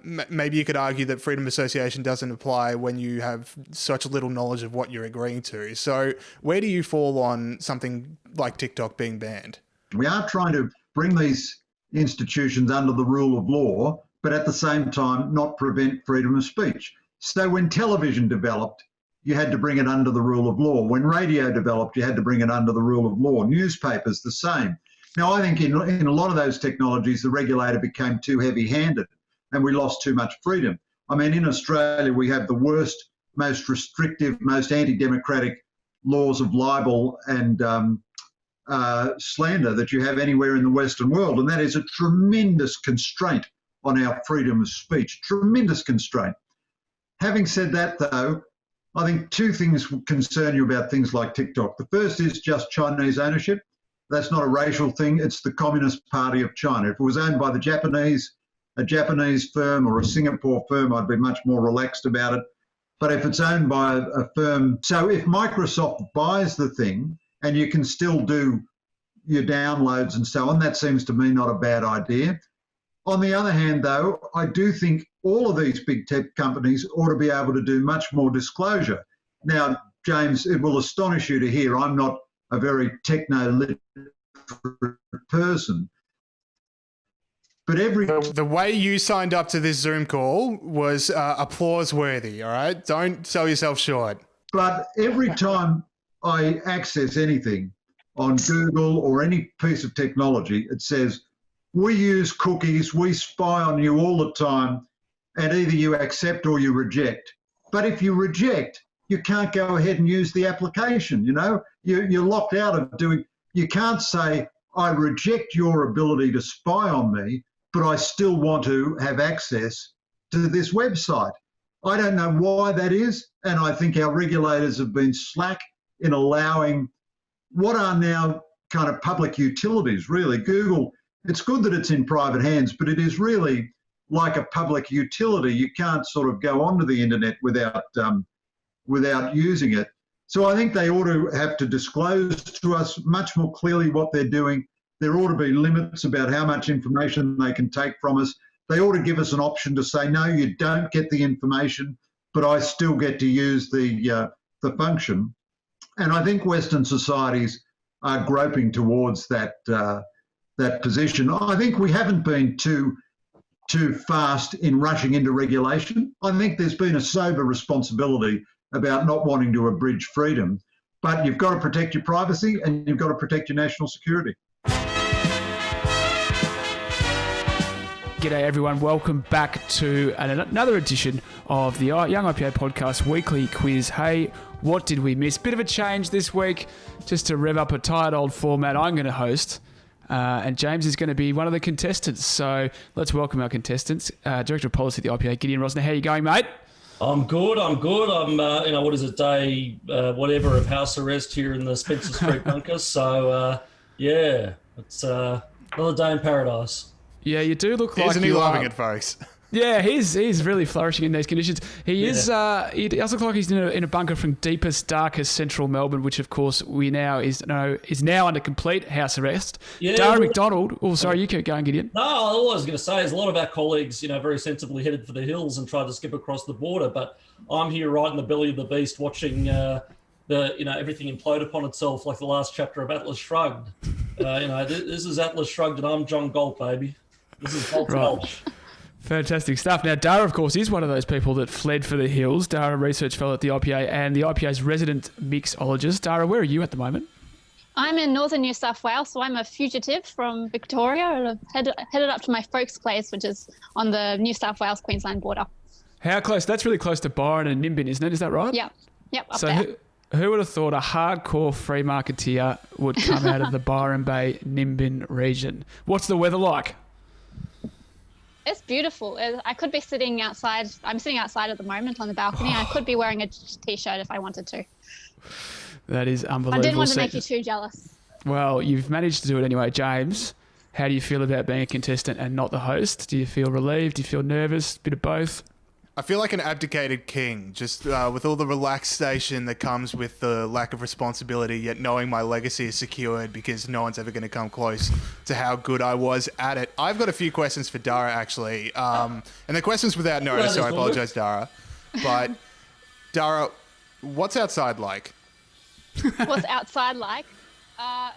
maybe you could argue that freedom of association doesn't apply when you have such little knowledge of what you're agreeing to. So where do you fall on something like TikTok being banned? We are trying to bring these institutions under the rule of law, but at the same time not prevent freedom of speech. So when television developed, you had to bring it under the rule of law. When radio developed, you had to bring it under the rule of law. Newspapers, the same. Now, I think in a lot of those technologies, the regulator became too heavy-handed and we lost too much freedom. I mean, in Australia, we have the worst, most restrictive, most anti-democratic laws of libel and slander that you have anywhere in the Western world, and that is a tremendous constraint on our freedom of speech, tremendous constraint. Having said that, though, I think two things concern you about things like TikTok. The first is just Chinese ownership. That's not a racial thing. It's the Communist Party of China. If it was owned by a Japanese firm or a Singapore firm, I'd be much more relaxed about it. But if it's owned by a firm, so if Microsoft buys the thing and you can still do your downloads and so on, that seems to me not a bad idea. On the other hand, though, I do think all of these big tech companies ought to be able to do much more disclosure. Now, James, it will astonish you to hear I'm not a very techno-literate person. But the way you signed up to this Zoom call was applause worthy, all right? Don't sell yourself short. But every time I access anything on Google or any piece of technology, it says, we use cookies, we spy on you all the time, and either you accept or you reject. But if you reject, you can't go ahead and use the application, you know? You're locked out of doing, you can't say, I reject your ability to spy on me, but I still want to have access to this website. I don't know why that is, and I think our regulators have been slack in allowing what are now kind of public utilities, really. Google, it's good that it's in private hands, but it is really like a public utility. You can't sort of go onto the internet without using it. So I think they ought to have to disclose to us much more clearly what they're doing. There ought to be limits about how much information they can take from us. They ought to give us an option to say, no, you don't get the information, but I still get to use the function. And I think Western societies are groping towards that position. I think we haven't been too fast in rushing into regulation. I think there's been a sober responsibility about not wanting to abridge freedom, but you've got to protect your privacy and you've got to protect your national security. G'day everyone, welcome back to another edition of the Young IPA Podcast Weekly Quiz. Hey, what did we miss? Bit of a change this week, just to rev up a tired old format. I'm going to host, and James is going to be one of the contestants. So let's welcome our contestants. Director of Policy at the IPA, Gideon Rosner. How are you going, mate? I'm good. I'm what is it, day whatever of house arrest here in the Spencer Street bunker. So it's another day in paradise. Yeah, you do look like Isn't he loving it, folks? Yeah, he's really flourishing in these conditions. He does look like he's in a bunker from deepest, darkest central Melbourne, which of course is now under complete house arrest. Yeah, Dara McDonald. Oh, sorry, you keep going, Gideon. No, all I was going to say is a lot of our colleagues, very sensibly headed for the hills and tried to skip across the border, but I'm here right in the belly of the beast, watching everything implode upon itself, like the last chapter of Atlas Shrugged. This is Atlas Shrugged, and I'm John Galt, baby. This is Galt Gulch. Fantastic stuff. Now, Dara, of course, is one of those people that fled for the hills. Dara, a research fellow at the IPA and the IPA's resident mixologist. Dara, where are you at the moment? I'm in northern New South Wales, so I'm a fugitive from Victoria, and I've headed up to my folks' place, which is on the New South Wales-Queensland border. How close? That's really close to Byron and Nimbin, isn't it? Is that right? Yep, up so there. Who would have thought a hardcore free marketeer would come out of the Byron Bay Nimbin region? What's the weather like? It's beautiful. I could be sitting outside. I'm sitting outside at the moment on the balcony. I could be wearing a T-shirt if I wanted to. That is unbelievable. I didn't want to make you too jealous. Well, you've managed to do it anyway. James, how do you feel about being a contestant and not the host? Do you feel relieved? Do you feel nervous? Bit of both? I feel like an abdicated king, just with all the relaxation that comes with the lack of responsibility, yet knowing my legacy is secured because no one's ever going to come close to how good I was at it. I've got a few questions for Dara, actually. And the questions without notice, so I apologise, Dara. But, Dara, what's outside like? What's outside like?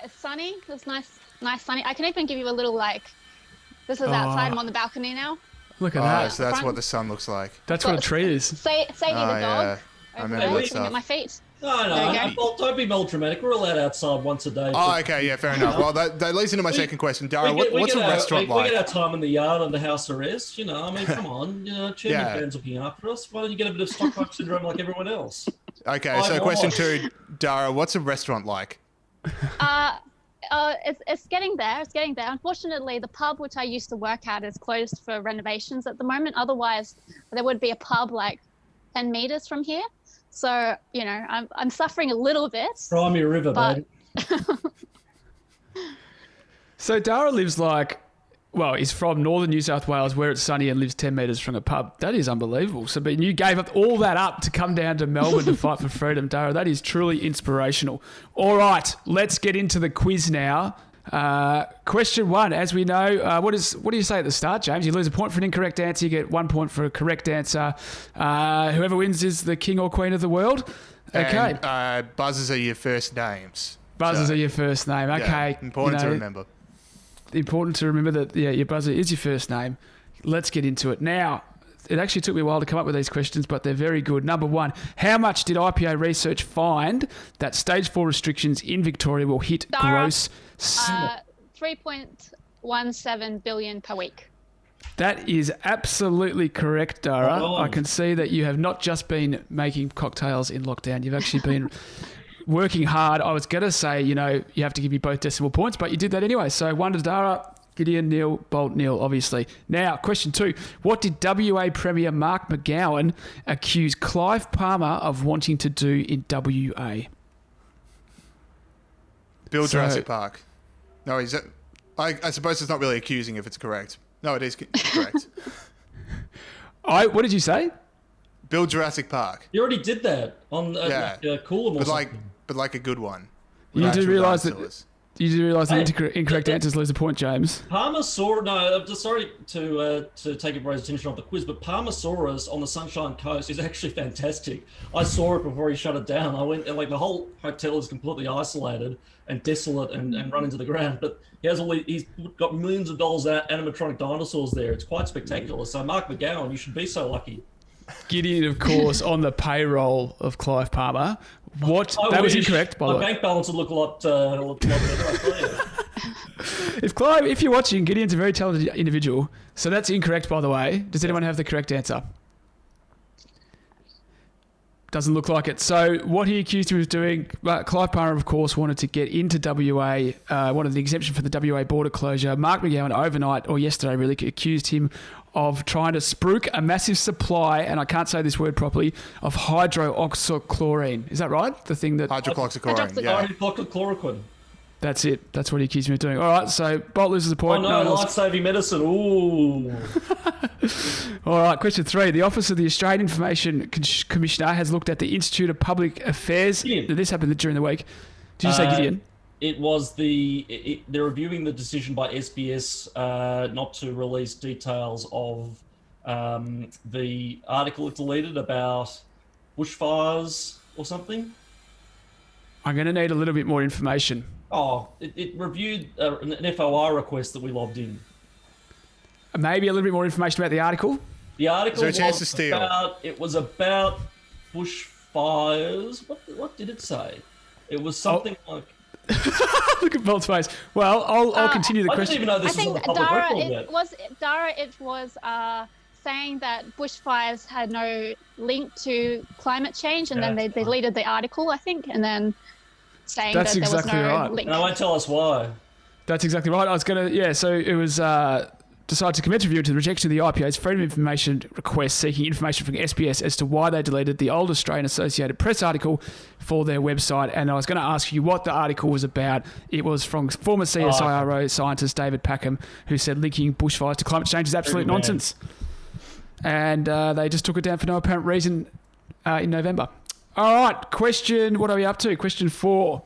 It's sunny. It's nice sunny. I can even give you a little, this is outside. I'm on the balcony now. Look at that. So that's what the sun looks like. That's what a tree is. Sadie the dog. Yeah. I remember that stuff. At my feet. No, don't be melodramatic. We're allowed outside once a day. Oh, okay, yeah, fair enough. Well, that leads into my second question. Dara, what's a restaurant like? We get our time in the yard under house arrest, come on. Chairman Dan's looking after us. Why don't you get a bit of Stockholm syndrome like everyone else? Okay, so question 2, Dara, what's a restaurant like? It's getting there. It's getting there. Unfortunately, the pub which I used to work at is closed for renovations at the moment. Otherwise, there would be a pub 10 meters from here. So, you know, I'm suffering a little bit. Crimea River, But- baby. So Dara lives he's from northern New South Wales where it's sunny and lives 10 metres from a pub. That is unbelievable. So, but you gave up all that up to come down to Melbourne to fight for freedom, Dara. That is truly inspirational. All right, let's get into the quiz now. Question 1, as we know, what do you say at the start, James? You lose a point for an incorrect answer. You get 1 point for a correct answer. Whoever wins is the king or queen of the world. Okay. And, buzzers are your first names. Buzzers are your first name. Okay. Yeah, important to remember. Important to remember that, your buzzer is your first name. Let's get into it. Now, it actually took me a while to come up with these questions, but they're very good. Number 1, how much did IPA research find that stage 4 restrictions in Victoria will hit Dara, gross... 3.17 billion per week. That is absolutely correct, Dara. Oh. I can see that you have not just been making cocktails in lockdown. You've actually been working hard. I was going to say, you have to give me both decimal points, but you did that anyway. So 1 to Dara, Gideon, nil, Bolt, nil, obviously. Now, question 2. What did WA Premier Mark McGowan accuse Clive Palmer of wanting to do in WA? Build Jurassic Park. No, is it? I suppose it's not really accusing if it's correct. No, it is correct. What did you say? Build Jurassic Park. You already did that on Coolum or something. But like a good one. You do realise that Hey, incorrect answers lose a point, James. Palmer saw. No, I'm just sorry to take everybody's attention off the quiz, but Palmasaurus on the Sunshine Coast is actually fantastic. I saw it before he shut it down. I went, the whole hotel is completely isolated and desolate and run into the ground, but he's got millions of dollars animatronic dinosaurs there. It's quite spectacular. So Mark McGowan, you should be so lucky. Gideon, of course, on the payroll of Clive Palmer. That was incorrect, by the way. My bank balance would look a lot better, I tell you. If you're watching, Gideon's a very talented individual. So that's incorrect, by the way. Does anyone have the correct answer? Doesn't look like it. So what he accused him of doing, Clive Palmer, of course, wanted to get into WA, wanted the exemption for the WA border closure. Mark McGowan overnight, or yesterday really, accused him of trying to spruik a massive supply, and I can't say this word properly, of hydroxychloroquine. Is that right? The thing that... Hydroxychloroquine, yeah. Hydroxychloroquine. That's it. That's what he accused me of doing. All right, so Bolt loses a point. Oh no, life-saving medicine. Ooh. All right, question 3. The Office of the Australian Information Commissioner has looked at the Institute of Public Affairs. Gideon. This happened during the week. Did you say Gideon? It was they're reviewing the decision by SBS not to release details of the article it deleted about bushfires or something. I'm going to need a little bit more information. Oh, it reviewed an FOI request that we logged in. Maybe a little bit more information about the article. The article Is there a chance to steal? was about bushfires. What did it say? It was something like... Look at Bolt's face. Well, I'll continue the I question. didn't even know this was on the public record yet. It was saying that bushfires had no link to climate change, and then they deleted the article, I think, and then saying That's that there was exactly no right. link. And I won't tell us why. That's exactly right. I was going to... So it was... decided to commence review into the rejection of the IPA's Freedom of Information request seeking information from SBS as to why they deleted the old Australian Associated Press article for their website. And I was going to ask you what the article was about. It was from former CSIRO scientist David Packham, who said linking bushfires to climate change is absolute nonsense. And they just took it down for no apparent reason in November. All right, what are we up to? Question 4.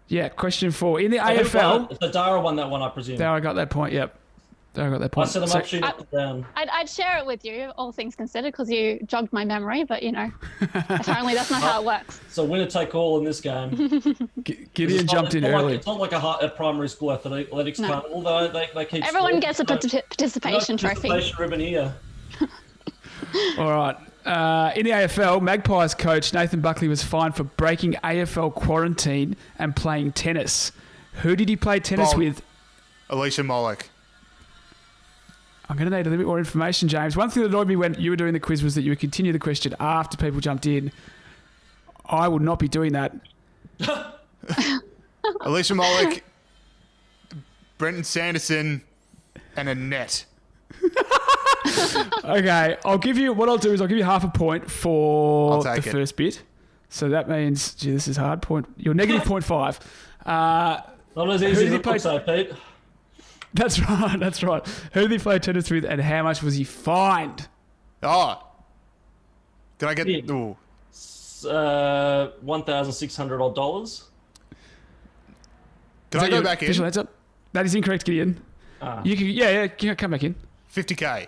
Yeah, question 4. In the AFL... The Dara won that one, I presume. There, I got that point, yep. I got that point. I set them up, shoot it down. I'd share it with you, all things considered, because you jogged my memory, but, apparently that's not how it works. So winner take all in this game. Gideon jumped in early. It's not like a primary school athletics carnival, though. They keep... Everyone gets a participation trophy. Participation ribbon here. All right. In the AFL, Magpies coach Nathan Buckley was fined for breaking AFL quarantine and playing tennis. Who did he play tennis with? Alicia Mollek. I'm going to need a little bit more information, James. One thing that annoyed me when you were doing the quiz was that you would continue the question after people jumped in. I would not be doing that. Alicia Mollek, Brenton Sanderson, and Annette. Okay, I'll give you half a point for the first bit. So that means, gee, this is hard. You're negative 0.5. Not as easy as it looks, Pete. That's right. Who did he play tennis with and how much was he fined? Oh. Can I get... Ooh. $1,600 odd. Can I go back in? Heads up? That is incorrect, Gideon. You can come back in. 50K.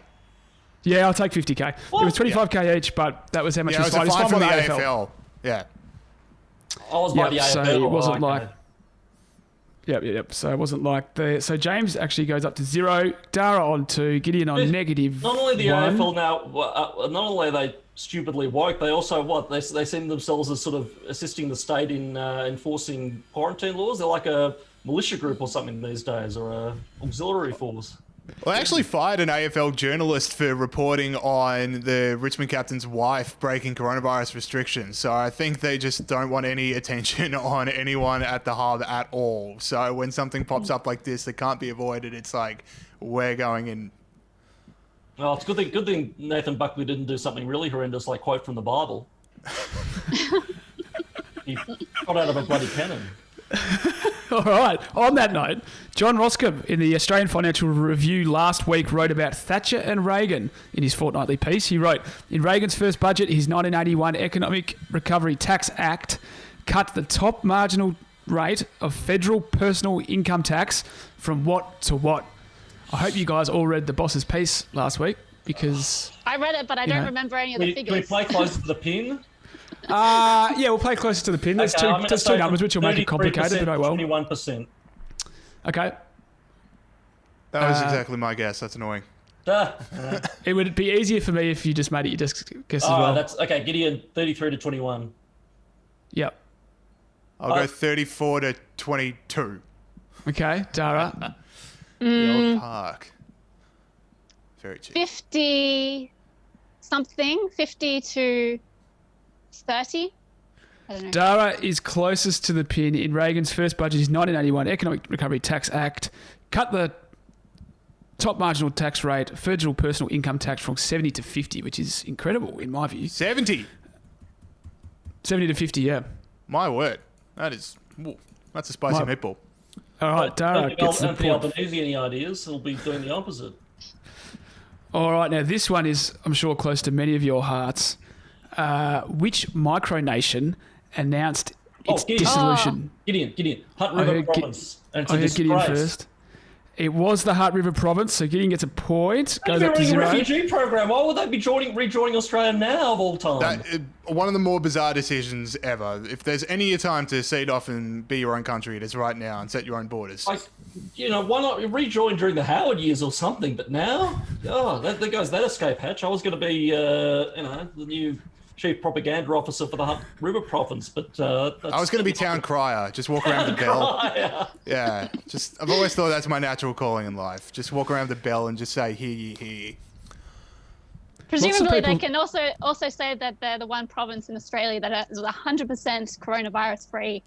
Yeah, I'll take 50K. What? It was 25K each, but that was how much Yeah, it was a fine from the AFL. Yeah. I was by the AFL. So it wasn't like... Yep. So it wasn't like So James actually goes up to 0. Dara on 2. Gideon on negative Not only the 1. AFL now, not only are they stupidly woke, they also they see themselves as sort of assisting the state in enforcing quarantine laws. They're like a militia group or something these days, or a auxiliary force. Well, I actually fired an AFL journalist for reporting on the Richmond captain's wife breaking coronavirus restrictions. So I think they just don't want any attention on anyone at the hub at all. So when something pops up like this that can't be avoided, it's like, we're going in. Well, it's good thing Nathan Buckley didn't do something really horrendous, like quote from the Bible. He got out of a bloody cannon. All right. On that note, John Roscombe in the Australian Financial Review last week wrote about Thatcher and Reagan in his fortnightly piece. He wrote, in Reagan's first budget, his 1981 Economic Recovery Tax Act cut the top marginal rate of federal personal income tax from what to what. I hope you guys all read the boss's piece last week because... I read it, but I don't remember any of the figures. Can we play close to the pin? Yeah, we'll play closer to the pin. There's two numbers which will make it complicated, but oh well. 21%. Okay. That was exactly my guess. That's annoying. It would be easier for me if you just made it your guess as well. That's okay. Gideon, 33 to 21. Yep. I'll go 34 to 22. Okay, Dara. The old park. Very cheap. 50 something, 50 to 30. I don't know. Dara is closest to the pin. In Reagan's first budget, his 1981 Economic Recovery Tax Act cut the top marginal tax rate, federal personal income tax, from 70 to 50, which is incredible in my view. 70. 70 to 50, yeah. My word. That's a spicy meatball. All right, Dara gets the Anthony point. Albanese any ideas? He'll be doing the opposite. All right, now this one is, I'm sure, close to many of your hearts. Which micronation announced its dissolution? Gideon. Hutt River Province. And it's a Gideon disgrace. first. It was the Hutt River Province, so Gideon gets a point. They're Goes up to running a 0. refugee program. Why would they be rejoining Australia now of all time? One of the more bizarre decisions ever. If there's any time to cede off and be your own country, it is right now and set your own borders. Like, why not rejoin during the Howard years or something? But now, there goes that escape hatch. I was going to be, the new chief propaganda officer for the Hutt River Province, but I was going to be town crier, just walk around the bell. Yeah, I've always thought that's my natural calling in life. Just walk around the bell and just say, hear ye, hear ye. Presumably, they can also say that they're the one province in Australia that is 100% coronavirus free.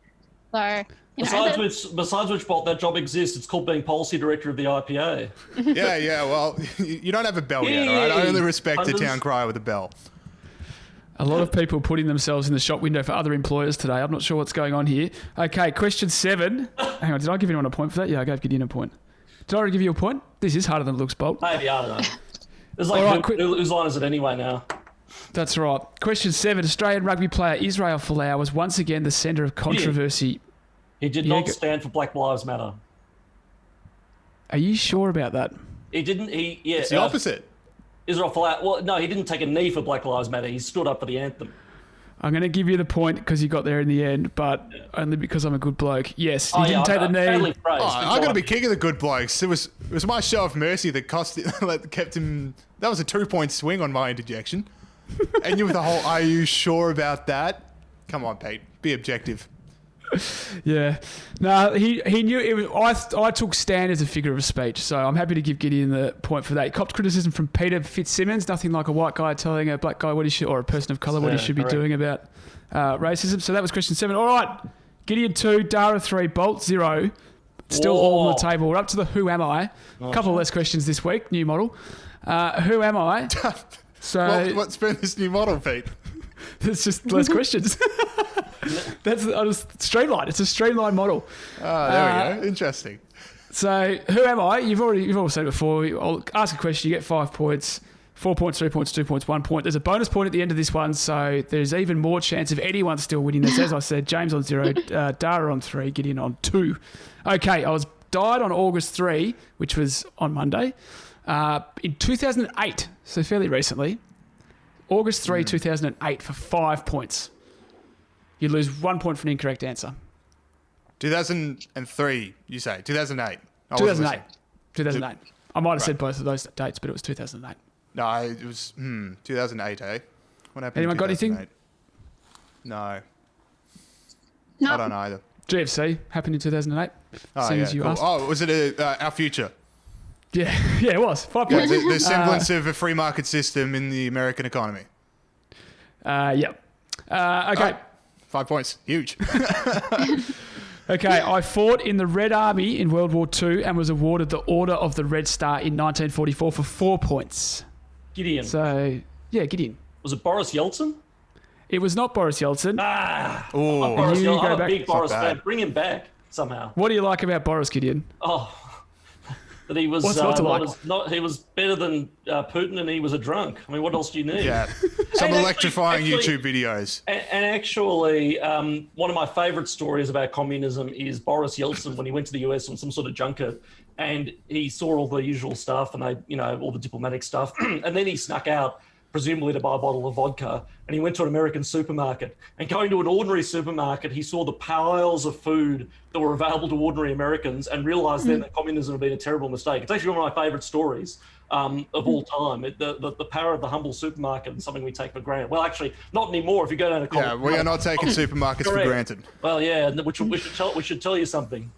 So, besides which, Bolt, that job exists. It's called being policy director of the IPA. Yeah. Well, you don't have a bell yet, all right? I only respect a town crier with a bell. A lot of people putting themselves in the shop window for other employers today. I'm not sure what's going on here. Okay, question 7. Hang on, did I give anyone a point for that? Yeah, I gave Gideon a point. Did I already give you a point? This is harder than it looks, Bolt. Maybe, I don't know. It's like, whose line is it anyway now? That's right. Question 7. Australian rugby player Israel Folau was once again the centre of controversy. He did not stand for Black Lives Matter. Are you sure about that? He didn't. It's the opposite. Israel Folau. Well, no, he didn't take a knee for Black Lives Matter. He stood up for the anthem. I'm going to give you the point because you got there in the end, but only because I'm a good bloke. Yes, he didn't take the knee. I'm going to be king of the good blokes. It was my show of mercy that kept him. That was a 2-point swing on my interjection. And you with the whole, are you sure about that? Come on, Pete. Be objective. Yeah. No, he knew it was. I took stand as a figure of speech, so I'm happy to give Gideon the point for that. He copped criticism from Peter Fitzsimmons, nothing like a white guy telling a black guy what he should, or a person of colour what he should be doing about racism. So that was question 7. All right, Gideon 2, Dara 3, Bolt 0. Still all on the table. We're up to the Who Am I? A couple less questions this week, new model. Who am I? So What's been this new model, Pete? it's just less questions. I just streamlined. It's a streamlined model. Oh, there we go. Interesting. So who am I? You've all said it before. I'll ask a question. You get 5 points. 4 points, 3 points, 2 points, 1 point. There's a bonus point at the end of this one, so there's even more chance of anyone still winning this. As I said, James on 0, Dara on 3, Gideon on 2. Okay, I died on August 3, which was on Monday, in 2008, so fairly recently. August 3, 2008 for 5 points. You lose 1 point for an incorrect answer. 2003, you say? 2008? 2008. 2008. I might have said both of those dates, but it was 2008. No, it was 2008, eh? What happened? Anyone in got anything? No. No. I don't know either. GFC happened in 2008. Oh, Same yeah, as you cool. asked. Oh, was it Our Future? Yeah, it was. 5 Yeah, points. the semblance of a free market system in the American economy. Yep. Okay. Oh, 5 points. Huge. Okay, I fought in the Red Army in World War II and was awarded the Order of the Red Star in 1944 for 4 points. Gideon. So, yeah, Gideon. Was it Boris Yeltsin? It was not Boris Yeltsin. Oh, Boris You Yeltsin. go I'm a back. big Boris Not bad. fan. Bring him back somehow. What do you like about Boris, Gideon? Oh, that he was What's not to like? he was better than Putin, and he was a drunk. I mean, what else do you need? yeah. Some And electrifying actually- YouTube videos. And actually, one of my favourite stories about communism is Boris Yeltsin when he went to the US on some sort of junket, and he saw all the usual stuff and all the diplomatic stuff, and then he snuck out, presumably to buy a bottle of vodka, and he went to an American supermarket. And going to an ordinary supermarket, he saw the piles of food that were available to ordinary Americans, and realised then that communism had been a terrible mistake. It's actually one of my favourite stories of all time. The power of the humble supermarket and something we take for granted. Well, actually, not anymore. If you go down to Yeah, we are not taking supermarkets for Correct. granted. Well, yeah, we should tell you something.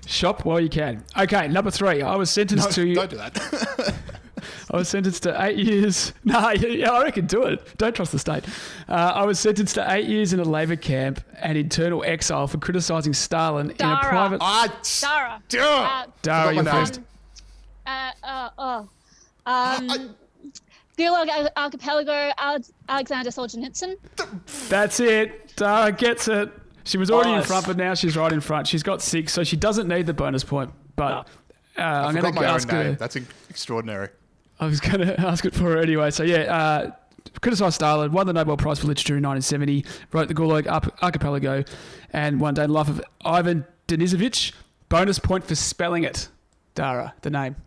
Shop while you can. Okay, number 3. I was sentenced to... Don't do that. I was sentenced to 8 years. No, yeah, I reckon do it. Don't trust the state. I was sentenced to 8 years in a labour camp and internal exile for criticising Stalin in a Dara. private... Dara. Dara, you're my first. Gulag Archipelago, Alexander Solzhenitsyn. That's it. Dara gets it. She was already in Nice. front, but now she's right in front. She's got 6, so she doesn't need the bonus point. But I'm Forgot going to my own ask name. her... That's extraordinary. I was going to ask it for her anyway. So, yeah, criticised Stalin, won the Nobel Prize for Literature in 1970, wrote the Gulag Archipelago, and one day in the life of Ivan Denisovich. Bonus point for spelling it. Dara, the name.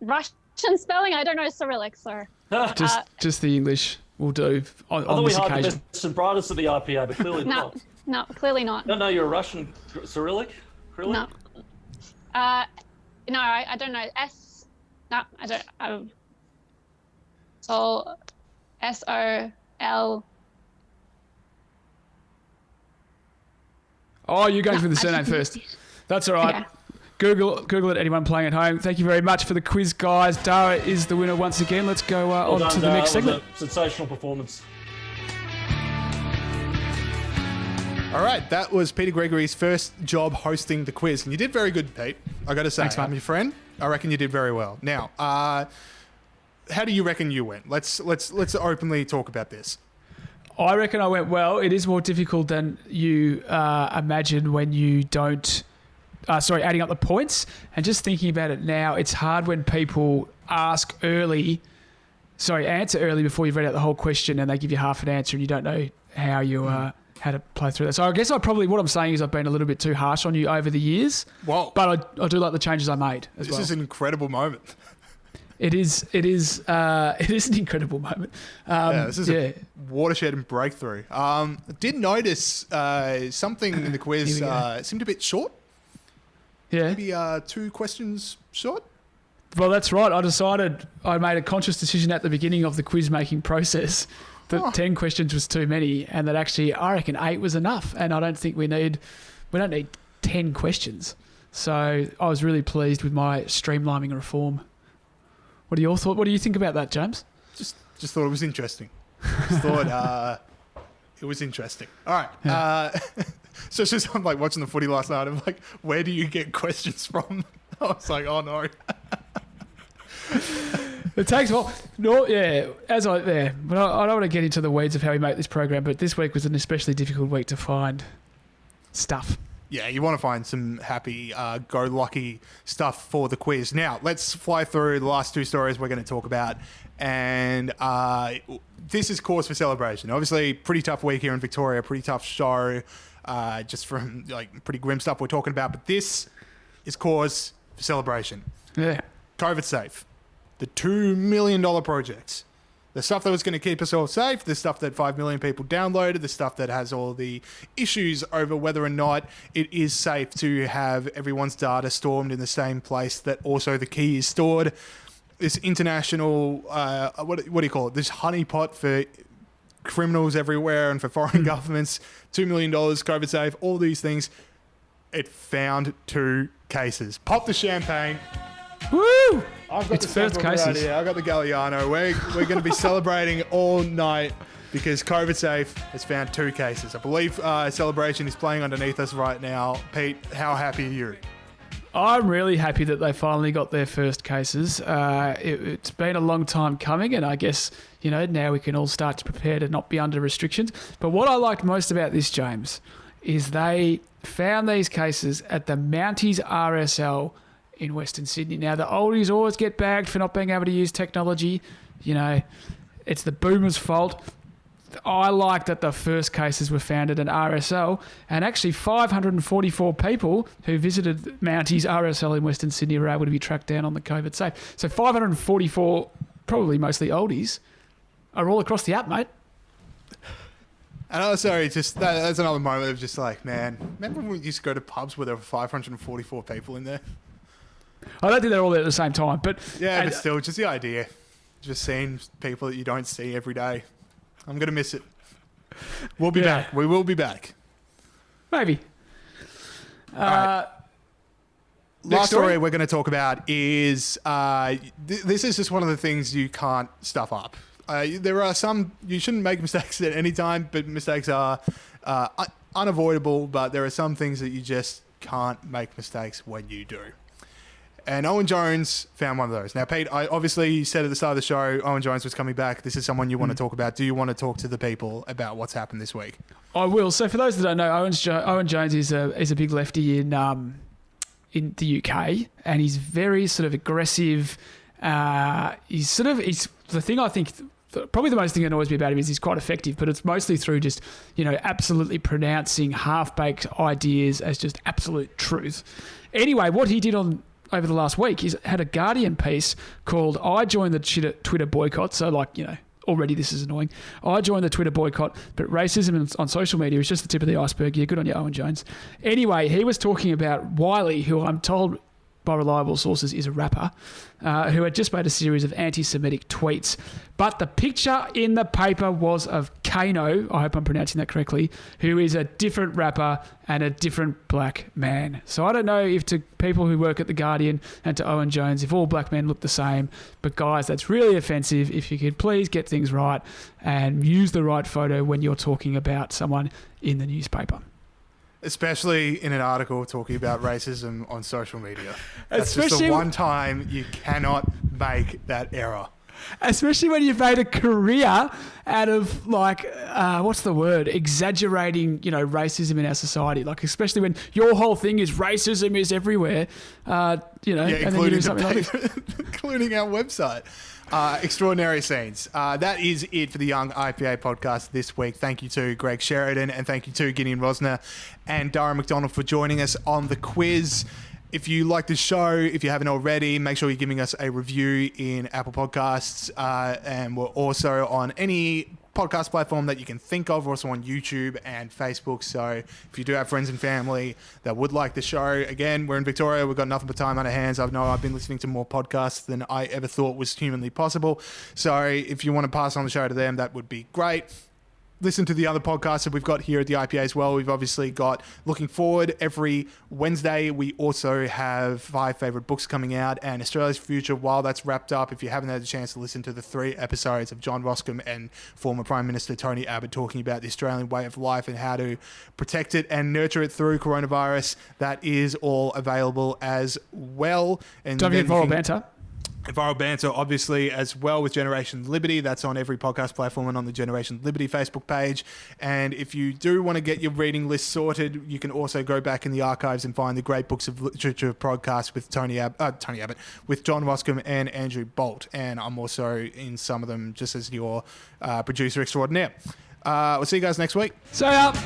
Russian spelling? I don't know Cyrillic, so. Just the English will do I on thought we this had the occasion. best and brightest of the IPA, but clearly No, not. no, clearly not. No, you're a Russian Cyrillic? Really? No. No, I don't know. No, I don't. So, SOL. Oh, you're going for the surname first. That's all right. Okay. Google it, anyone playing at home. Thank you very much for the quiz, guys. Dara is the winner once again. Let's go Well on done, to the next Dara. It was segment. a sensational performance. All right, that was Peter Gregory's first job hosting the quiz, and you did very good, Pete. I got to say, Thanks, mate. I'm your friend. I reckon you did very well. Now, how do you reckon you went? Let's openly talk about this. I reckon I went well. It is more difficult than you imagine when you don't... adding up the points. And just thinking about it now, it's hard when people answer early before you've read out the whole question and they give you half an answer and you don't know how you... how to play through that. So I guess what I'm saying is I've been a little bit too harsh on you over the years. Well, but I do like the changes I made as well. this is an incredible moment. It is an incredible moment. This is a watershed and breakthrough. Did notice something in the quiz seemed a bit short. Yeah. Maybe 2 questions short. Well, that's right. I made a conscious decision at the beginning of the quiz making process that 10 questions was too many, and that actually I reckon 8 was enough. And I don't think we don't need 10 questions. So I was really pleased with my streamlining reform. What are your thoughts? What do you think about that, James? Just thought it was interesting. Just thought it was interesting. All right. Yeah. So it's just I'm like watching the footy last night. I'm like, where do you get questions from? I was like, oh no. It takes a while. No, yeah. But I don't want to get into the weeds of how we make this program, but this week was an especially difficult week to find stuff. Yeah, you want to find some happy, go-lucky stuff for the quiz. Now, let's fly through the last two stories we're going to talk about. And this is cause for celebration. Obviously, pretty tough week here in Victoria, pretty tough show, just from like pretty grim stuff we're talking about. But this is cause for celebration. Yeah. COVIDsafe, the $2 million project. The stuff that was going to keep us all safe, the stuff that 5 million people downloaded, the stuff that has all the issues over whether or not it is safe to have everyone's data stored in the same place that also the key is stored. This international, what do you call it? This honeypot for criminals everywhere and for foreign governments, $2 million, COVIDsafe, all these things. It found 2 cases. Pop the champagne. Woo! I've got It's the first sample right cases. here. I've got the Galliano. We're going to be celebrating all night because COVIDsafe has found 2 cases. I believe Celebration is playing underneath us right now. Pete, how happy are you? I'm really happy that they finally got their first cases. It's been a long time coming, and I guess, now we can all start to prepare to not be under restrictions. But what I liked most about this, James, is they found these cases at the Mounties RSL in Western Sydney. Now, the oldies always get bagged for not being able to use technology. It's the boomers' fault. I like that the first cases were found at an RSL, and actually 544 people who visited Mounties RSL in Western Sydney were able to be tracked down on the COVIDsafe. So 544, probably mostly oldies, are all across the app, mate. And also, just that's another moment of just like, man, remember when we used to go to pubs where there were 544 people in there? I don't think they're all there at the same time, but Yeah, but still, just the idea. Just seeing people that you don't see every day. I'm going to miss it. We'll be back. We will be back. maybe. Right. Last story we're going to talk about is this is just one of the things you can't stuff up. There are some, you shouldn't make mistakes at any time, but mistakes are unavoidable, but there are some things that you just can't make mistakes when you do. And Owen Jones found one of those. Now, Pete, I obviously said at the start of the show, Owen Jones was coming back. This is someone you want to talk about. Do you want to talk to the people about what's happened this week? I will. So for those that don't know, Owen Jones is a big lefty in the UK, and he's very sort of aggressive. He's the thing I think. Probably the most thing that annoys me about him is he's quite effective, but it's mostly through just, absolutely pronouncing half-baked ideas as just absolute truth. Anyway, what he did over the last week is had a Guardian piece called I Joined the Twitter Boycott. So already this is annoying. I joined the Twitter boycott, but racism on social media is just the tip of the iceberg. Yeah, good on you, Owen Jones. Anyway, he was talking about Wiley, who I'm told by reliable sources is a rapper, who had just made a series of anti-Semitic tweets. But the picture in the paper was of Kano, I hope I'm pronouncing that correctly, who is a different rapper and a different black man. So I don't know if to people who work at The Guardian and to Owen Jones, if all black men look the same. But guys, that's really offensive. If you could please get things right and use the right photo when you're talking about someone in the newspaper. Especially in an article talking about racism on social media. That's just the one time you cannot make that error. Especially when you've made a career out of what's the word? Exaggerating, racism in our society. Especially when your whole thing is racism is everywhere. And then you do something like this. Including our website. Extraordinary scenes. That is it for the Young IPA podcast this week. Thank you to Greg Sheridan and thank you to Gideon Rosner and Darren McDonald for joining us on the quiz. If you like the show, if you haven't already, make sure you're giving us a review in Apple Podcasts. And we're also on any podcast platform that you can think of. We're also on YouTube and Facebook. So if you do have friends and family that would like the show, again, we're in Victoria. We've got nothing but time on our hands. I've been listening to more podcasts than I ever thought was humanly possible. So if you want to pass on the show to them, that would be great. Listen to the other podcasts that we've got here at the IPA as well. We've obviously got Looking Forward every Wednesday. We also have 5 favourite books coming out and Australia's Future while that's wrapped up. If you haven't had a chance to listen to the 3 episodes of John Roscombe and former Prime Minister Tony Abbott talking about the Australian way of life and how to protect it and nurture it through coronavirus, that is all available as well. And don't forget Moral Banter. Viral Banter, obviously, as well, with Generation Liberty. That's on every podcast platform and on the Generation Liberty Facebook page. And if you do want to get your reading list sorted, you can also go back in the archives and find the Great Books of Literature podcast with Tony Abbott, with John Roscombe and Andrew Bolt. And I'm also in some of them just as your producer extraordinaire. We'll see you guys next week. So up.